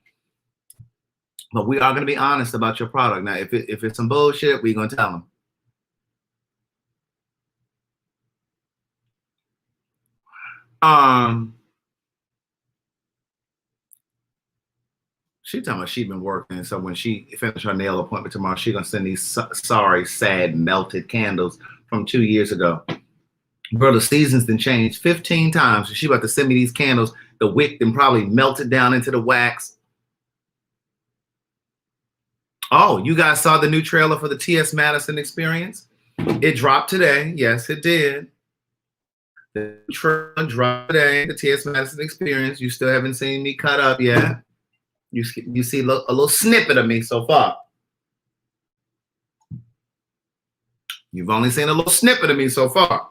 But we are going to be honest about your product. Now, if it's some bullshit, we're going to tell them. She talking about she been working. So when she finished her nail appointment tomorrow, she gonna send these sorry, sad, melted candles from 2 years ago. Bro, the seasons done changed 15 times. She about to send me these candles. The wick then probably melted down into the wax. Oh, you guys saw the new trailer for the T.S. Madison Experience? It dropped today. Yes, it did. The trailer dropped today, the T.S. Madison Experience. You still haven't seen me cut up yet. You see a little snippet of me so far. You've only seen a little snippet of me so far.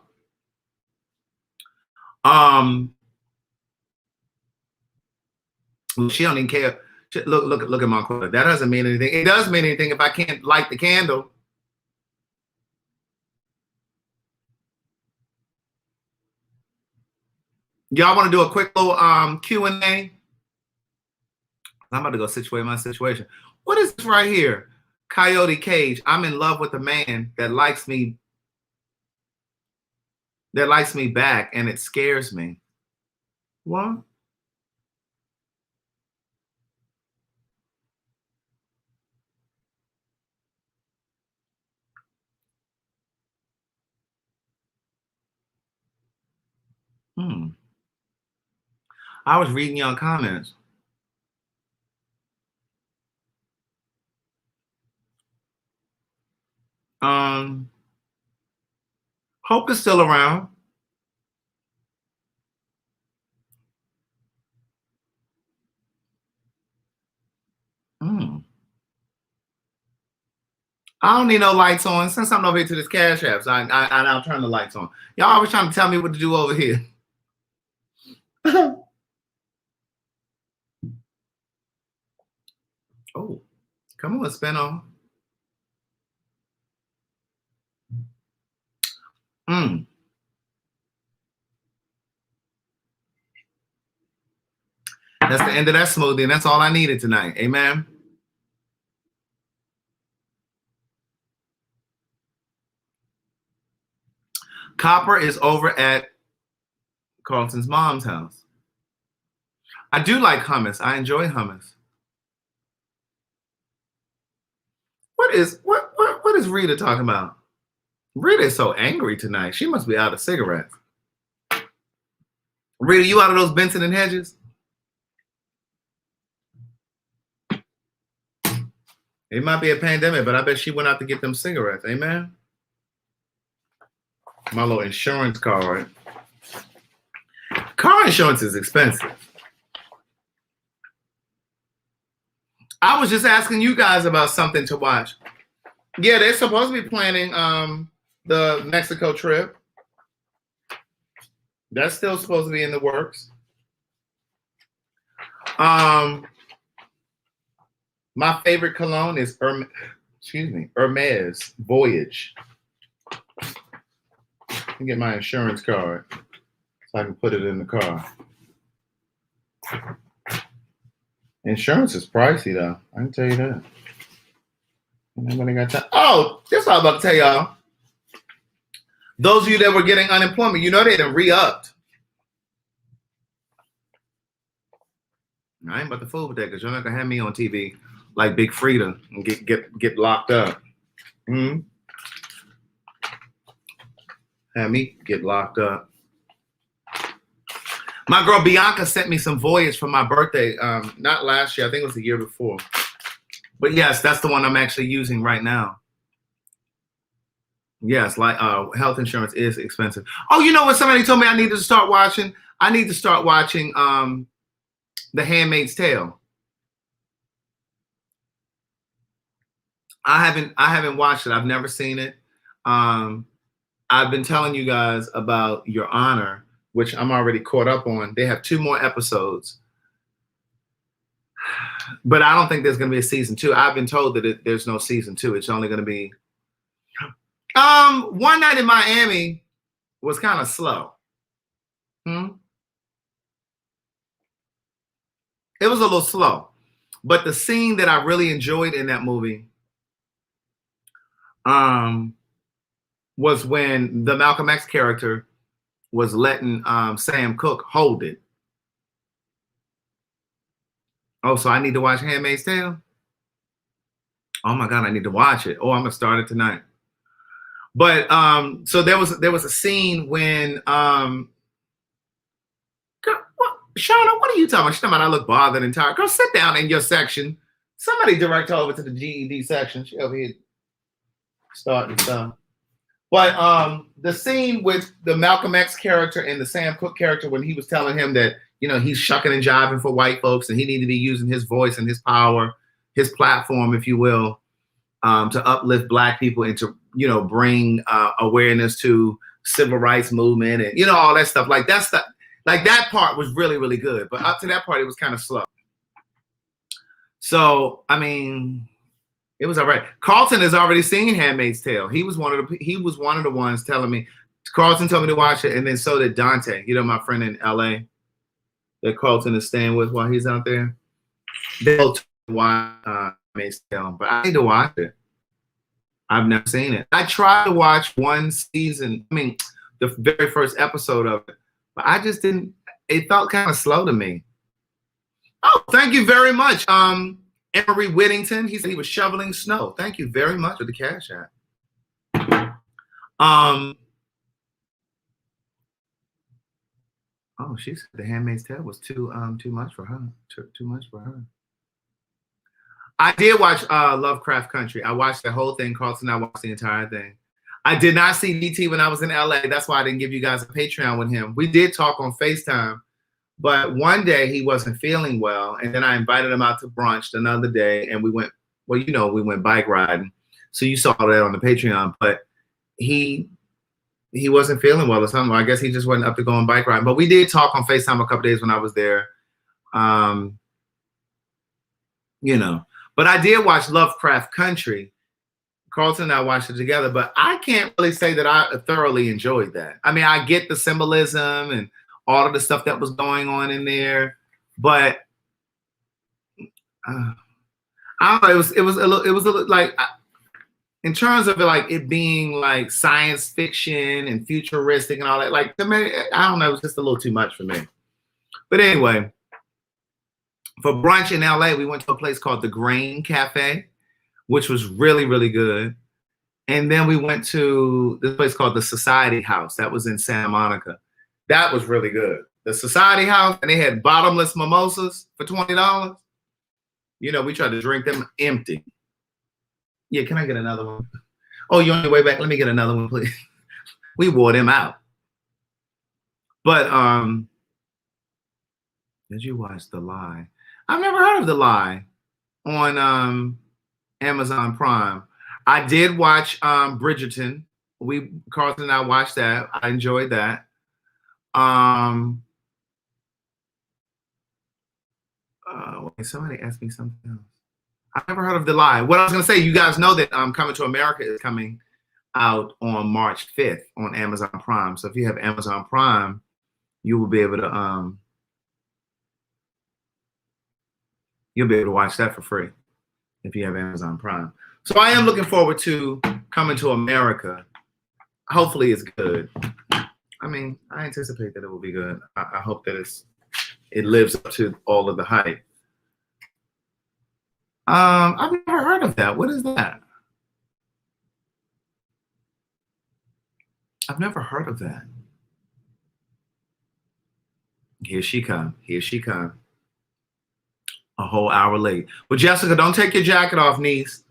She don't even care. Look at my quote. That doesn't mean anything. It does mean anything if I can't light the candle. Y'all want to do a quick little Q&A? I'm about to go situate my situation. What is this right here? Coyote Cage. I'm in love with a man that likes me back, and it scares me. What? I was reading your comments. Hope is still around. I don't need no lights on. Since I'm over here to this Cash App, so I'll turn the lights on. Y'all always trying to tell me what to do over here. Oh, come on, spin on. That's the end of that smoothie, and that's all I needed tonight. Amen. Copper is over at Carlton's mom's house. I do like hummus. I enjoy hummus. What is Rita talking about? Rita is so angry tonight. She must be out of cigarettes. Rita, you out of those Benson and Hedges? It might be a pandemic, but I bet she went out to get them cigarettes. Amen. My little insurance card. Car insurance is expensive. I was just asking you guys about something to watch. Yeah, they're supposed to be planning the Mexico trip. That's still supposed to be in the works. My favorite cologne is Hermes Voyage. Let me get my insurance card so I can put it in the car. Insurance is pricey though. I can tell you that. Nobody got time. Oh, this what I was about to tell y'all. Those of you that were getting unemployment, you know they done re-upped. I ain't about to fool with that because you're not gonna have me on TV like Big Frida and get locked up. Have me get locked up. My girl Bianca sent me some Voyage for my birthday. Not last year, I think it was the year before. But yes, that's the one I'm actually using right now. Yes, like health insurance is expensive. Oh, you know what? Somebody told me I needed to start watching. I need to start watching The Handmaid's Tale. I haven't watched it. I've never seen it. I've been telling you guys about Your Honor, which I'm already caught up on. They have 2 more episodes. But I don't think there's going to be a season 2. I've been told that there's no season 2. It's only going to be... One Night in Miami was kind of slow. It was a little slow. But the scene that I really enjoyed in that movie was when the Malcolm X character was letting Sam Cooke hold it. Oh, so I need to watch Handmaid's Tale? Oh my God, I need to watch it. Oh, I'm gonna start it tonight. But so there was a scene when girl, what, Shauna, what are you talking about? She's talking about I look bothered and tired. Girl, sit down in your section. Somebody direct her over to the GED section. She over here starting stuff. But the scene with the Malcolm X character and the Sam Cooke character when he was telling him that, you know, he's shucking and jiving for white folks and he needed to be using his voice and his power, his platform, if you will, to uplift Black people and to, you know, bring awareness to civil rights movement and, you know, all that stuff. Like that part was really, really good. But up to that part, it was kind of slow. So, I mean, it was all right. Carlton has already seen Handmaid's Tale. He was one of the ones telling me. Carlton told me to watch it, and then so did Dante. You know, my friend in LA that Carlton is staying with while he's out there. They both watch Handmaid's Tale, but I need to watch it. I've never seen it. I tried to watch one season. I mean, the very first episode of it, but I just didn't. It felt kind of slow to me. Oh, thank you very much. Emery Whittington, he said he was shoveling snow. Thank you very much for the Cash App. Oh, she said the Handmaid's Tale was too much for her. Too much for her. I did watch Lovecraft Country. I watched the whole thing. Carlton and I watched the entire thing. I did not see DT when I was in LA. That's why I didn't give you guys a Patreon with him. We did talk on FaceTime. But one day he wasn't feeling well, and then I invited him out to brunch another day, and we went bike riding. So you saw that on the Patreon, but he wasn't feeling well or something. I guess he just wasn't up to going bike riding. But we did talk on FaceTime a couple days when I was there. You know, but I did watch Lovecraft Country. Carlton and I watched it together, but I can't really say that I thoroughly enjoyed that. I mean, I get the symbolism and all of the stuff that was going on in there, but I don't know. It was a little like in terms of like it being like science fiction and futuristic and all that. Like to me, I don't know. It was just a little too much for me. But anyway, for brunch in LA, we went to a place called the Grain Cafe, which was really, really good. And then we went to this place called the Society House. That was in Santa Monica. That was really good. The Society House, and they had bottomless mimosas for $20. You know, we tried to drink them empty. Yeah, can I get another one? Oh, you're on your way back? Let me get another one, please. We wore them out. But did you watch The Lie? I've never heard of The Lie on Amazon Prime. I did watch Bridgerton. Carlton and I watched that. I enjoyed that. Somebody asked me something else. I've never heard of The Lie. What I was gonna say, you guys know that Coming to America is coming out on March 5th on Amazon Prime. So if you have Amazon Prime, you will be able to you'll be able to watch that for free if you have Amazon Prime. So I am looking forward to Coming to America. Hopefully it's good. I mean, I anticipate that it will be good. I hope that it lives up to all of the hype. I've never heard of that. What is that? I've never heard of that. Here she come. Here she come. A whole hour late. But Jessica, don't take your jacket off, niece,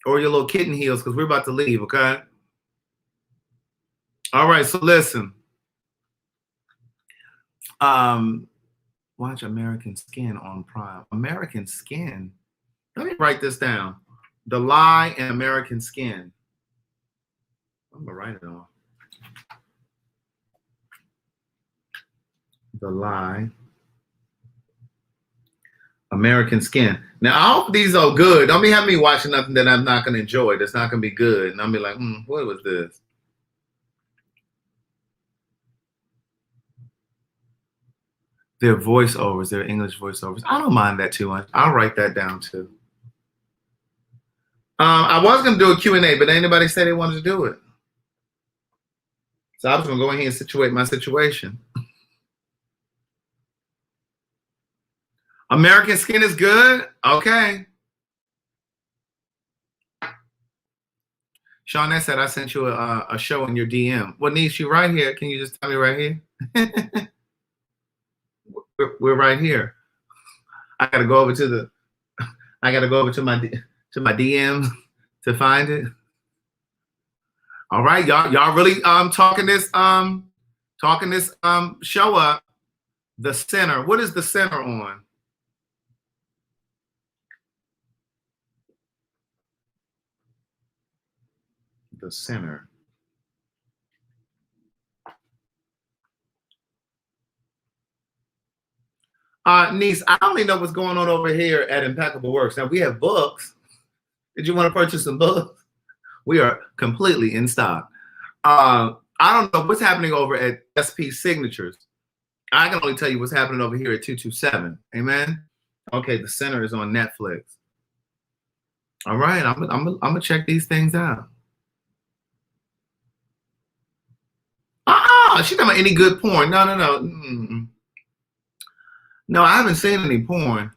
or your little kitten heels, because we're about to leave, okay? All right, so listen. Watch American Skin on Prime. American Skin. Let me write this down. The Lie and American Skin. I'm gonna write it on. The Lie. American Skin. Now, I hope these are good. Don't be having me watching nothing that I'm not gonna enjoy. That's not gonna be good. And I'll be like, what was this? Their voiceovers, their English voiceovers. I don't mind that too much. I'll write that down too. I was going to do a Q&A, but anybody said they wanted to do it. So I was going to go in here and situate my situation. American Skin is good? Okay. Shawnette said I sent you a show in your DM. Well, niece, you right here. Can you just tell me right here? we're right here. I gotta go over to my DMs to find it. All right, y'all really talking this show up. The Center. What is The Center on? The Center. Niece, I only know what's going on over here at Impeccable Works. Now we have books. Did you want to purchase some books? We are completely in stock. I don't know what's happening over at SP Signatures. I can only tell you what's happening over here at 227. Amen. Okay, The Center is on Netflix. All right, I'm gonna check these things out. She's talking about any good porn. No. Mm-mm. No, I haven't seen any porn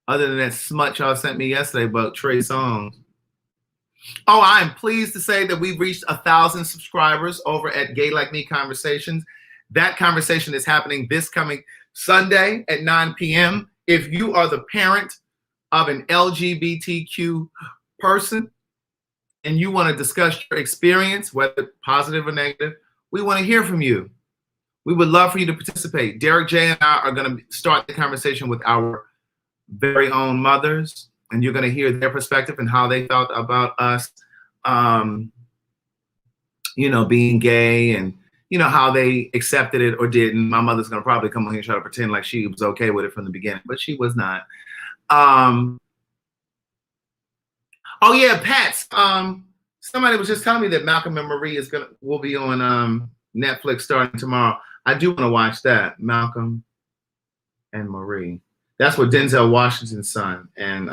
other than that smut y'all sent me yesterday about Trey Songz. Oh, I'm pleased to say that we've reached 1,000 subscribers over at Gay Like Me Conversations. That conversation is happening this coming Sunday at 9 p.m. If you are the parent of an LGBTQ person and you want to discuss your experience, whether positive or negative, we want to hear from you. We would love for you to participate. Derek J and I are going to start the conversation with our very own mothers, and you're going to hear their perspective and how they felt about us, being gay, and how they accepted it or didn't. My mother's going to probably come on here and try to pretend like she was okay with it from the beginning, but she was not. Oh yeah, Pats. Somebody was just telling me that Malcolm and Marie will be on Netflix starting tomorrow. I do want to watch that, Malcolm and Marie. That's with Denzel Washington's son and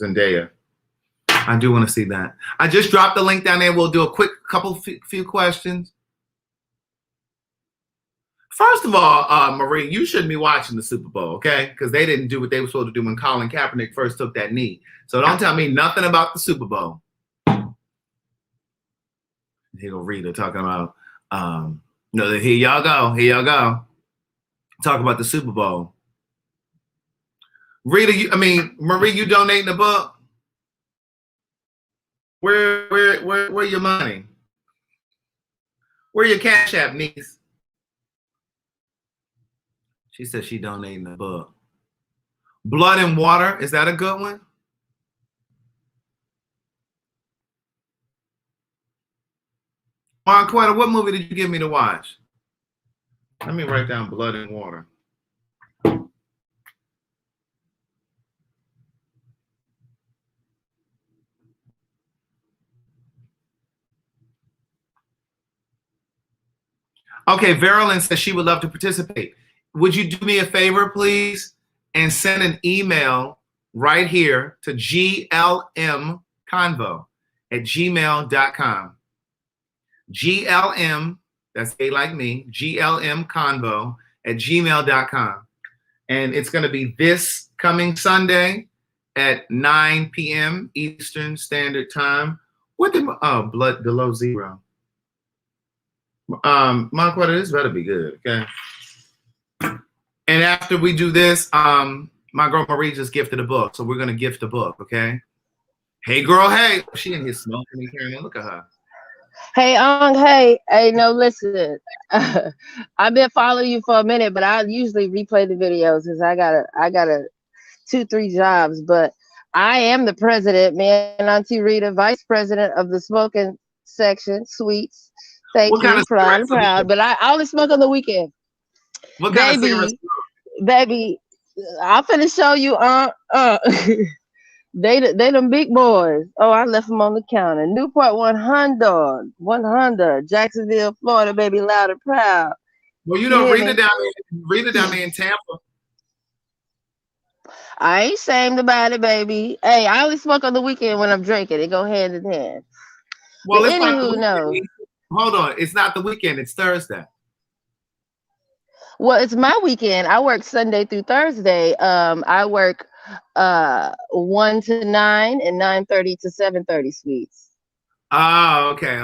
Zendaya. I do want to see that. I just dropped the link down there. We'll do a quick few questions. First of all, Marie, you shouldn't be watching the Super Bowl, okay? Because they didn't do what they were supposed to do when Colin Kaepernick first took that knee. So don't tell me nothing about the Super Bowl. Here go Rita talking about, here y'all go. Talk about the Super Bowl. Rita, Marie, you donating the book? Where your money? Where your Cash App, niece? She said she donating the book. Blood and Water, is that a good one? Marquetta, what movie did you give me to watch? Let me write down Blood and Water. Okay, Verilyn says she would love to participate. Would you do me a favor, please, and send an email right here to glmconvo@gmail.com. GLM, that's A like me, glmconvo@gmail.com. And it's going to be this coming Sunday at 9 p.m. Eastern Standard Time. Blood below zero. Marquetta, this better be good, okay? And after we do this, my girl Marie just gifted a book, so we're gonna gift a book, okay? Hey, girl, hey, she in here smoking and carrying. Look at her. Hey, no, listen. I've been following you for a minute, but I usually replay the videos because I got 2-3 jobs. But I am the president, man, Auntie Rita, vice president of the smoking section, Sweets. Thank you, proud. But I only smoke on the weekend. What kind of cigarettes? Baby, I'm finna show you. They them big boys. Oh, I left them on the counter. Newport 100, Jacksonville, Florida, baby, loud and proud. Well, Rita down there in Tampa. I ain't ashamed about it, baby. Hey, I only smoke on the weekend when I'm drinking. It go hand in hand. Well, but anywho, no. Hold on, it's not the weekend. It's Thursday. Well, it's my weekend. I work Sunday through Thursday. I work 1 to 9 and 9:30 to 7:30 sweets. Oh, okay.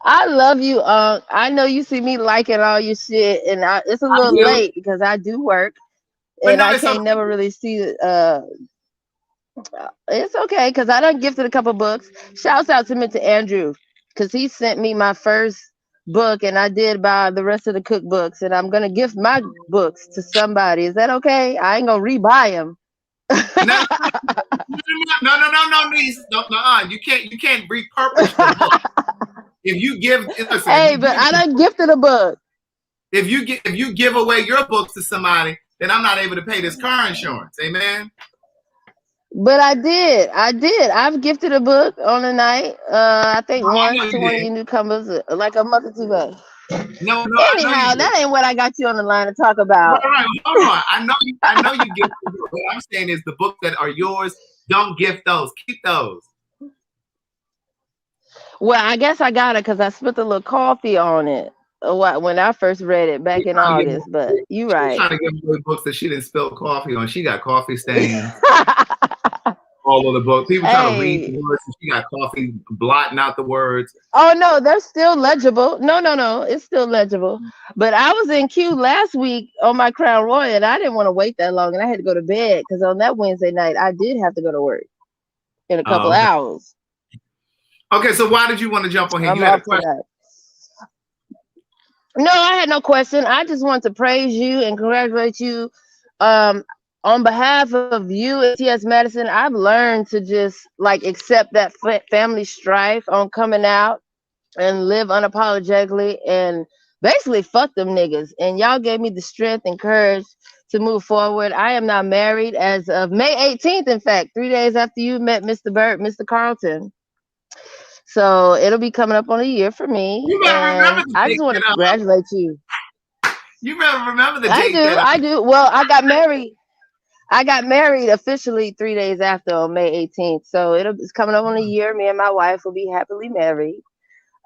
I love you. I know you see me liking all your shit, and it's a I little do. late because I do work, But and no, I it's okay. can't never really see it. It's okay because I done gifted a couple books. Shouts out to me to Andrew because he sent me my first book, and I did buy the rest of the cookbooks, and I'm gonna gift my books to somebody. Is that okay? I ain't gonna rebuy them. No, no, niece. No, you can't repurpose the book. If you give, listen, Hey, but I done gifted a book. if you give away your books to somebody, then I'm not able to pay this car insurance. Amen. But I did. I've gifted a book on the night. I think Oh, I once know to you one of did. you newcomers, like a month or two back. No, I know you Anyhow, did. that ain't what I got you on the line to talk about. Right, hold on. I know you gift the book. What I'm saying is the books that are yours, don't gift those. Keep those. Well, I guess I got it because I spilled a little coffee on it when I first read it back in August. But you She's right. trying to give away books that she didn't spill coffee on. She got coffee stains all over the book. People trying to read the words, and she got coffee blotting out the words. Oh no, they're still legible. No, it's still legible. But I was in queue last week on my Crown Royal, and I didn't want to wait that long, and I had to go to bed because on that Wednesday night I did have to go to work in a couple hours. Okay, so why did you want to jump on here? I'm You had a up to question. that. No, I had no question. I just want to praise you and congratulate you. On behalf of you and T.S. Madison, I've learned to just like accept that family strife on coming out and live unapologetically and basically fuck them niggas. And y'all gave me the strength and courage to move forward. I am now married as of May 18th, in fact, 3 days after you met Mr. Burt, Mr. Carlton. So it'll be coming up on a year for me. You better remember And the I date just want to that congratulate you. You better remember the date I do. Well, I got married officially 3 days after on May 18th. So it's coming up on a year. Me and my wife will be happily married.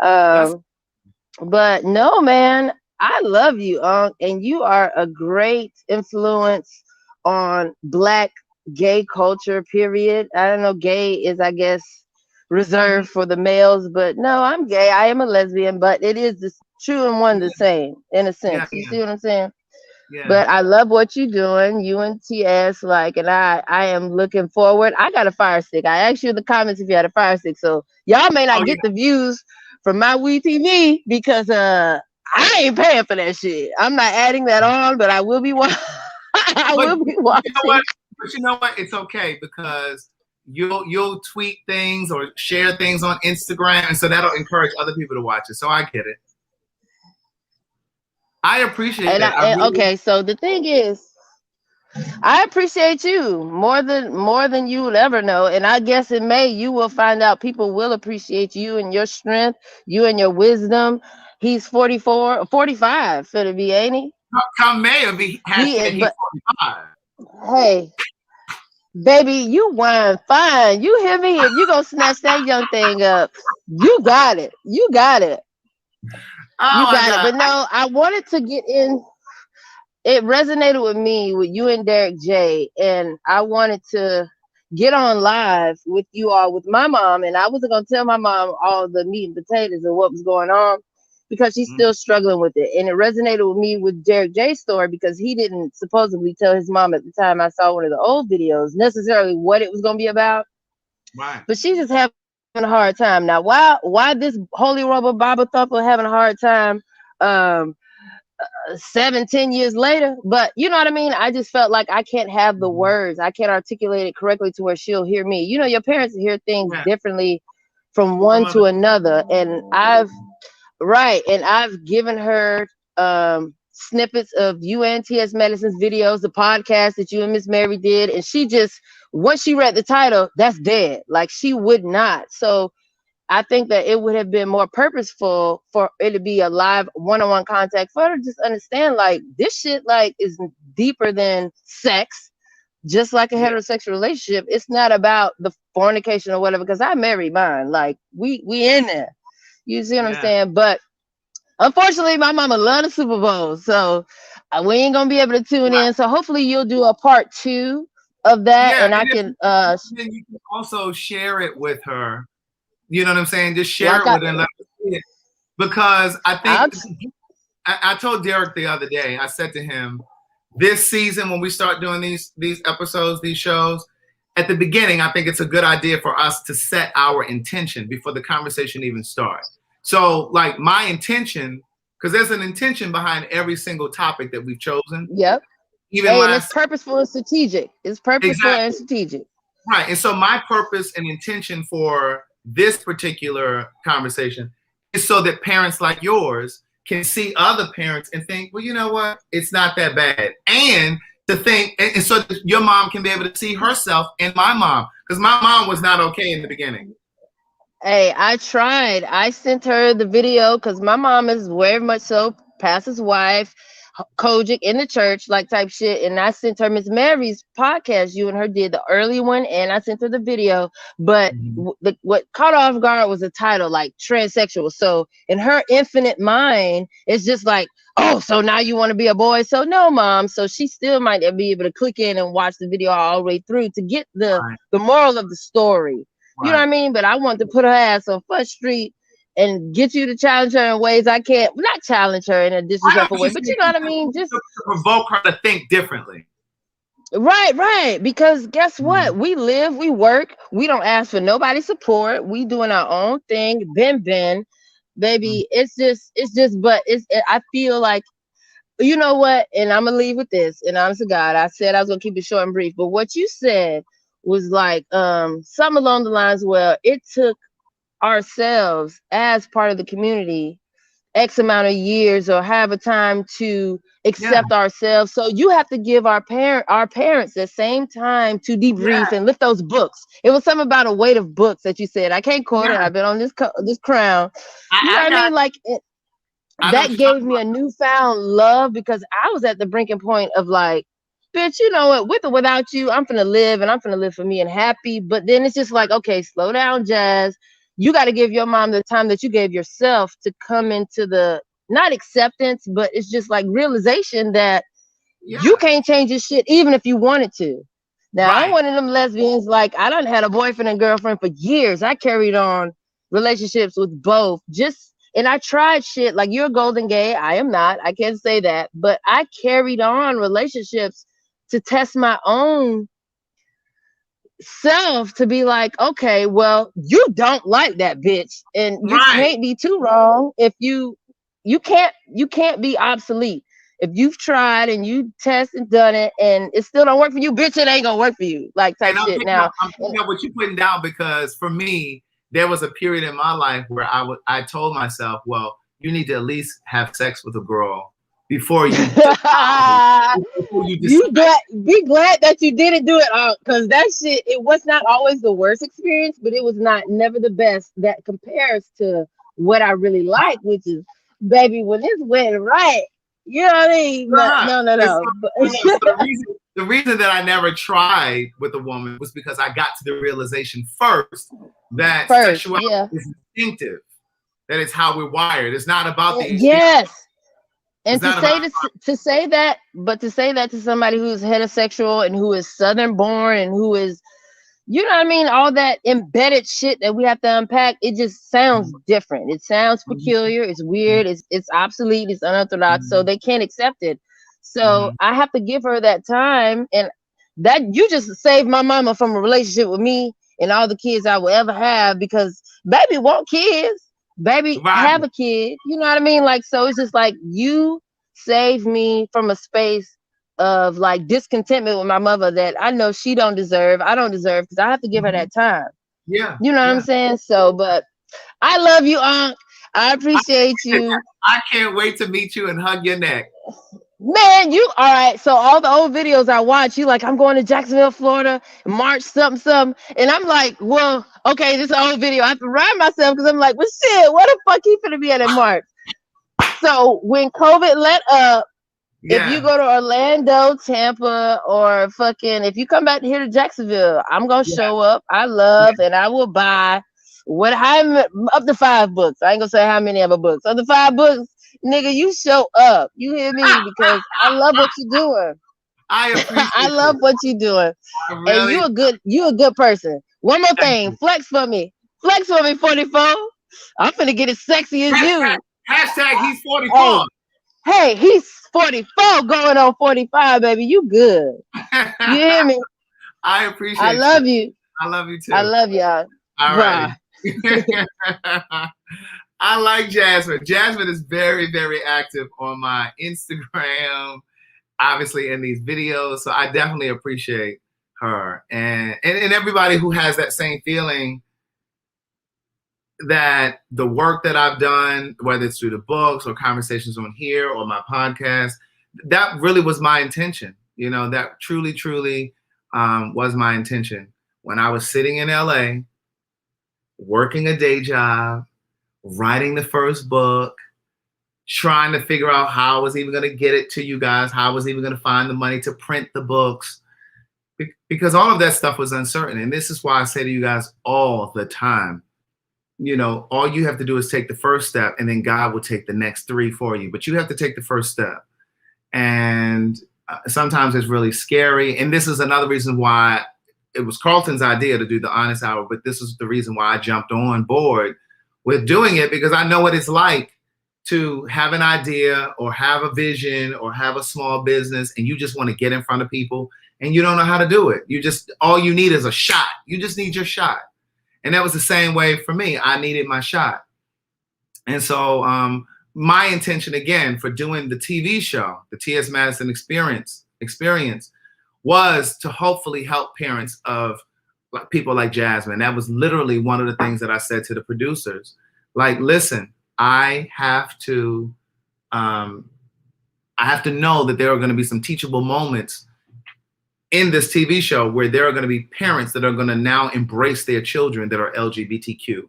But no, man, I love you, and you are a great influence on Black gay culture, period. I don't know, gay is, I guess, reserved for the males, but no, I'm gay. I am a lesbian, but it is the true and one the same in a sense. You see what I'm saying? Yeah. But I love what you're doing, you and TS, and I am looking forward. I got a fire stick. I asked you in the comments if you had a fire stick, so y'all may not get the views from my Wii TV because I ain't paying for that shit. I'm not adding that on, but I will be watching. But you know what? It's okay because you'll tweet things or share things on Instagram, and so that'll encourage other people to watch it. So I get it. I appreciate that. Okay, so the thing is, I appreciate you more than you would ever know, and I guess in May you will find out people will appreciate you and your strength, you and your wisdom. He's 44, 45 for to be, ain't he? Come May will be he's 45. Hey, baby, you whine fine. You hear me? If you gonna snatch that young thing up, you got it. You got it. Oh, you got it. But no, I wanted to get in. It resonated with me with you and Derek J, and I wanted to get on live with you all with my mom, and I wasn't gonna tell my mom all the meat and potatoes of what was going on because she's still struggling with it. And it resonated with me with Derek J's story because he didn't supposedly tell his mom at the time I saw one of the old videos necessarily what it was gonna be about. Right. But she's just having a hard time. Now, why this holy rubber Baba thumper having a hard time 7-10 years later? But you know what I mean? I just felt like I can't have the words. I can't articulate it correctly to where she'll hear me. You know, your parents hear things differently from one to another. And I've given her snippets of you and T.S. Madison's videos, the podcast that you and Miss Mary did, and she just, once she read the title, that's dead. Like, she would not. So I think that it would have been more purposeful for it to be a live one-on-one contact for her to just understand, like, this shit like is deeper than sex. Just like a heterosexual relationship, it's not about the fornication or whatever, because I married mine. Like, we in there. You see what I'm saying? But Unfortunately, my mama loved the Super Bowl, so we ain't gonna be able to tune Right. in. So hopefully you'll do a part 2 of that, Yeah, and I and can then you can also share it with her. You know what I'm saying? Just share like it with her and let her see it. Because I I'm think I told Derek the other day, I said to him, this season when we start doing these episodes, these shows, at the beginning, I think it's a good idea for us to set our intention before the conversation even starts. So, like my intention, because there's an intention behind every single topic that we've chosen. yep. Even Hey, and it's last purposeful and strategic. It's purposeful and exactly strategic. right. And so my purpose and intention for this particular conversation is so that parents like yours can see other parents and think, well, you know what? It's not that bad. And to think, and so that your mom can be able to see herself in my mom. Because my mom was not okay in the beginning. Hey, I tried. I sent her the video because my mom is very much so pastor's wife, Kojic in the church, like type shit. And I sent her Miss Mary's podcast. You and her did the early one, and I sent her the video. But what caught her off guard was the title, like transsexual. So in her infinite mind, it's just like, oh, so now you want to be a boy? So no, mom. So she still might be able to click in and watch the video all the way through to get the moral of the story. You know what I mean? But I want to put her ass on First Street and get you to challenge her in ways I can't. Not challenge her in a disrespectful way, but you know what I mean? Just to provoke her to think differently. right. Because guess what? We live, we work, we don't ask for nobody's support. We doing our own thing. Ben, baby. It's just. But I feel like, you know what? And I'm gonna leave with this. And honest to God, I said I was gonna keep it short and brief. But what you said was like something along the lines where it took ourselves as part of the community X amount of years or have a time to accept ourselves. So you have to give our parents the same time to debrief and lift those books. It was something about a weight of books that you said. I can't quote it. I've been on this crown. You know what I mean? Like that gave me a newfound love because I was at the breaking point of like, bitch, you know what? With or without you, I'm finna live and I'm finna live for me and happy. But then it's just like, okay, slow down, Jazz. You got to give your mom the time that you gave yourself to come into the not acceptance, but it's just like realization that you can't change your shit even if you wanted to. Now, I'm one of them lesbians, like I done had a boyfriend and girlfriend for years. I carried on relationships with both. And I tried shit like you're a golden gay. I am not. I can't say that. But I carried on relationships to test my own self to be like, okay, well, you don't like that bitch. And you can't be too wrong if you can't be obsolete. If you've tried and you test and done it and it still don't work for you, bitch, it ain't gonna work for you. Like type shit. Now I'm picking up what you're putting down because for me, there was a period in my life where I told myself, well, you need to at least have sex with a girl before you be glad that you didn't do it because that shit, it was not always the worst experience, but it was never the best that compares to what I really like, which is, baby, when it's went right, you know what I mean? No. The reason that I never tried with a woman was because I got to the realization first that sexuality is instinctive. That it's how we're wired. It's not about the And to say that to somebody who's heterosexual and who is Southern born and who is, you know what I mean, all that embedded shit that we have to unpack, it just sounds different. It sounds peculiar. It's weird. It's obsolete. It's unorthodox. So they can't accept it. So I have to give her that time. And that you just saved my mama from a relationship with me and all the kids I will ever have because baby want kids. Baby, have a kid. You know what I mean? Like, so it's just like you saved me from a space of like discontentment with my mother that I know she don't deserve. I don't deserve because I have to give her that time. Yeah. You know what I'm saying? So, but I love you, Unc. I appreciate you. I can't wait to meet you and hug your neck. Man, you all right? So all the old videos I watch, you like, I'm going to Jacksonville, Florida, March something, and I'm like, well, okay, this old video. I have to remind myself because I'm like, well, shit, what the fuck he finna be at in March? So when COVID let up, if you go to Orlando, Tampa, or fucking, if you come back here to Jacksonville, I'm gonna show up. I love and I will buy Up to 5 books. I ain't gonna say how many of the books. Of the 5 books, nigga, you show up. You hear me? Because I love what you're doing. I appreciate I love it. what you're doing. I And really you a good person. One more thank thing, you. flex for me. Flex for me, 44. I'm finna get as sexy as you. Hashtag he's Hey, 44. hey, he's 44 going on 45, baby. You good. You hear me? I I appreciate you. love you. I love you too. I love y'all. All Bye. right. I like Jasmine. Jasmine is very, very active on my Instagram, obviously in these videos. So I definitely appreciate her and everybody who has that same feeling that the work that I've done, whether it's through the books or conversations on here or my podcast, that really was my intention. You know, that truly, truly was my intention. When I was sitting in LA, working a day job, writing the first book, trying to figure out how I was even going to get it to you guys, how I was even going to find the money to print the books, because all of that stuff was uncertain. And this is why I say to you guys all the time, you know, all you have to do is take the first step and then God will take the next 3 for you. But you have to take the first step. And sometimes it's really scary. And this is another reason why it was Carlton's idea to do the Honest Hour. But this is the reason why I jumped on board with doing it, because I know what it's like to have an idea or have a vision or have a small business and you just want to get in front of people and you don't know how to do it. All you need is a shot. You just need your shot. And that was the same way for me. I needed my shot. And so my intention, again, for doing the TV show, the T.S. Madison Experience, was to hopefully help parents of people like Jasmine. That was literally one of the things that I said to the producers. Like, listen, I have to know that there are going to be some teachable moments in this TV show where there are going to be parents that are going to now embrace their children that are LGBTQ,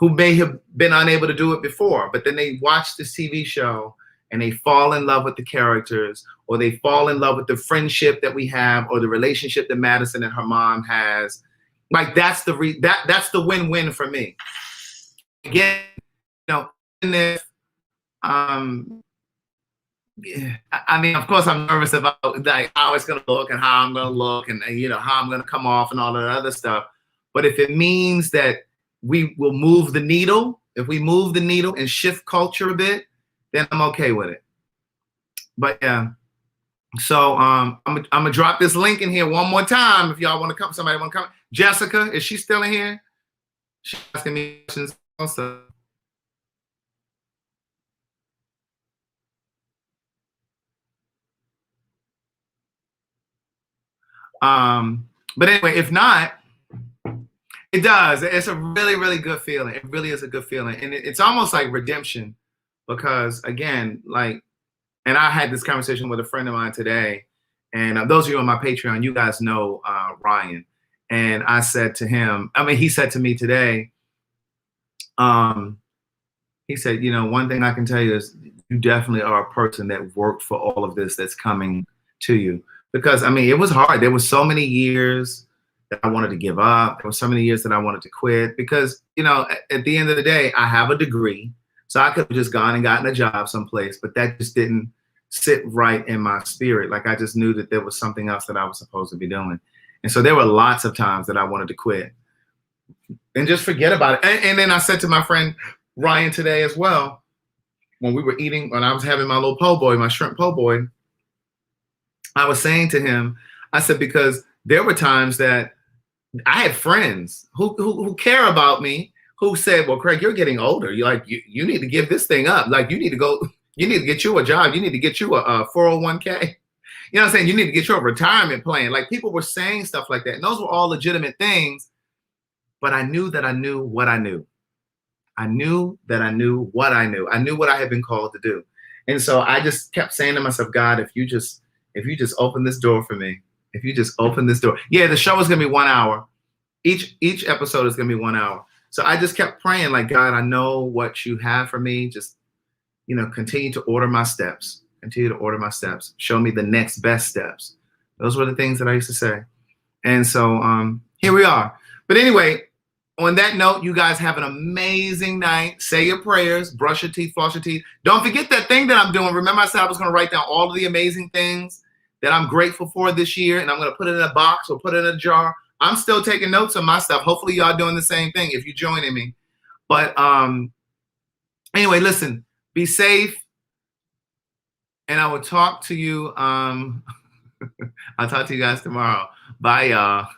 who may have been unable to do it before, but then they watch this TV show and they fall in love with the characters, or they fall in love with the friendship that we have, or the relationship that Madison and her mom has. Like, that's the win-win for me. Again, you know, and if yeah, I mean, of course, I'm nervous about like how it's gonna look and how I'm gonna look, and you know how I'm gonna come off and all that other stuff. But if it means that we will move the needle, if we move the needle and shift culture a bit, then I'm okay with it. But yeah, so I'm gonna drop this link in here one more time if y'all want to come. Somebody want to come? Jessica, is she still in here? She's asking me questions also. But anyway, if not, it does. It's a really, really good feeling. It really is a good feeling. And it's almost like redemption, because again, like, and I had this conversation with a friend of mine today, and those of you on my Patreon, you guys know Ryan. And I said to him, he said to me today, he said, you know, one thing I can tell you is you definitely are a person that worked for all of this that's coming to you. Because, it was hard. There were so many years that I wanted to give up. There were so many years that I wanted to quit because, you know, at the end of the day, I have a degree. So I could have just gone and gotten a job someplace, but that just didn't sit right in my spirit. Like, I just knew that there was something else that I was supposed to be doing. And so there were lots of times that I wanted to quit and just forget about it. And then I said to my friend Ryan today as well, when we were eating, when I was having my little po' boy, my shrimp po' boy, I was saying to him, I said, because there were times that I had friends who care about me, who said, well, Craig, you're getting older. You're like, you need to give this thing up. Like, you need to get you a job. You need to get you a 401k. You know what I'm saying? You need to get you a retirement plan. Like, people were saying stuff like that. And those were all legitimate things. But I knew that I knew what I knew. I knew that I knew what I knew. I knew what I had been called to do. And so I just kept saying to myself, God, if you just open this door for me, if you just open this door. Yeah, the show is going to be 1 hour. Each episode is going to be 1 hour. So I just kept praying, like, God, I know what you have for me. Just, you know, continue to order my steps. Continue to order my steps. Show me the next best steps. Those were the things that I used to say. And so here we are. But anyway, on that note, you guys have an amazing night. Say your prayers, brush your teeth, floss your teeth. Don't forget that thing that I'm doing. Remember I said I was going to write down all of the amazing things that I'm grateful for this year, and I'm going to put it in a box or put it in a jar. I'm still taking notes on my stuff. Hopefully y'all doing the same thing if you're joining me. But anyway, listen, be safe. And I will talk to you. I'll talk to you guys tomorrow. Bye, y'all.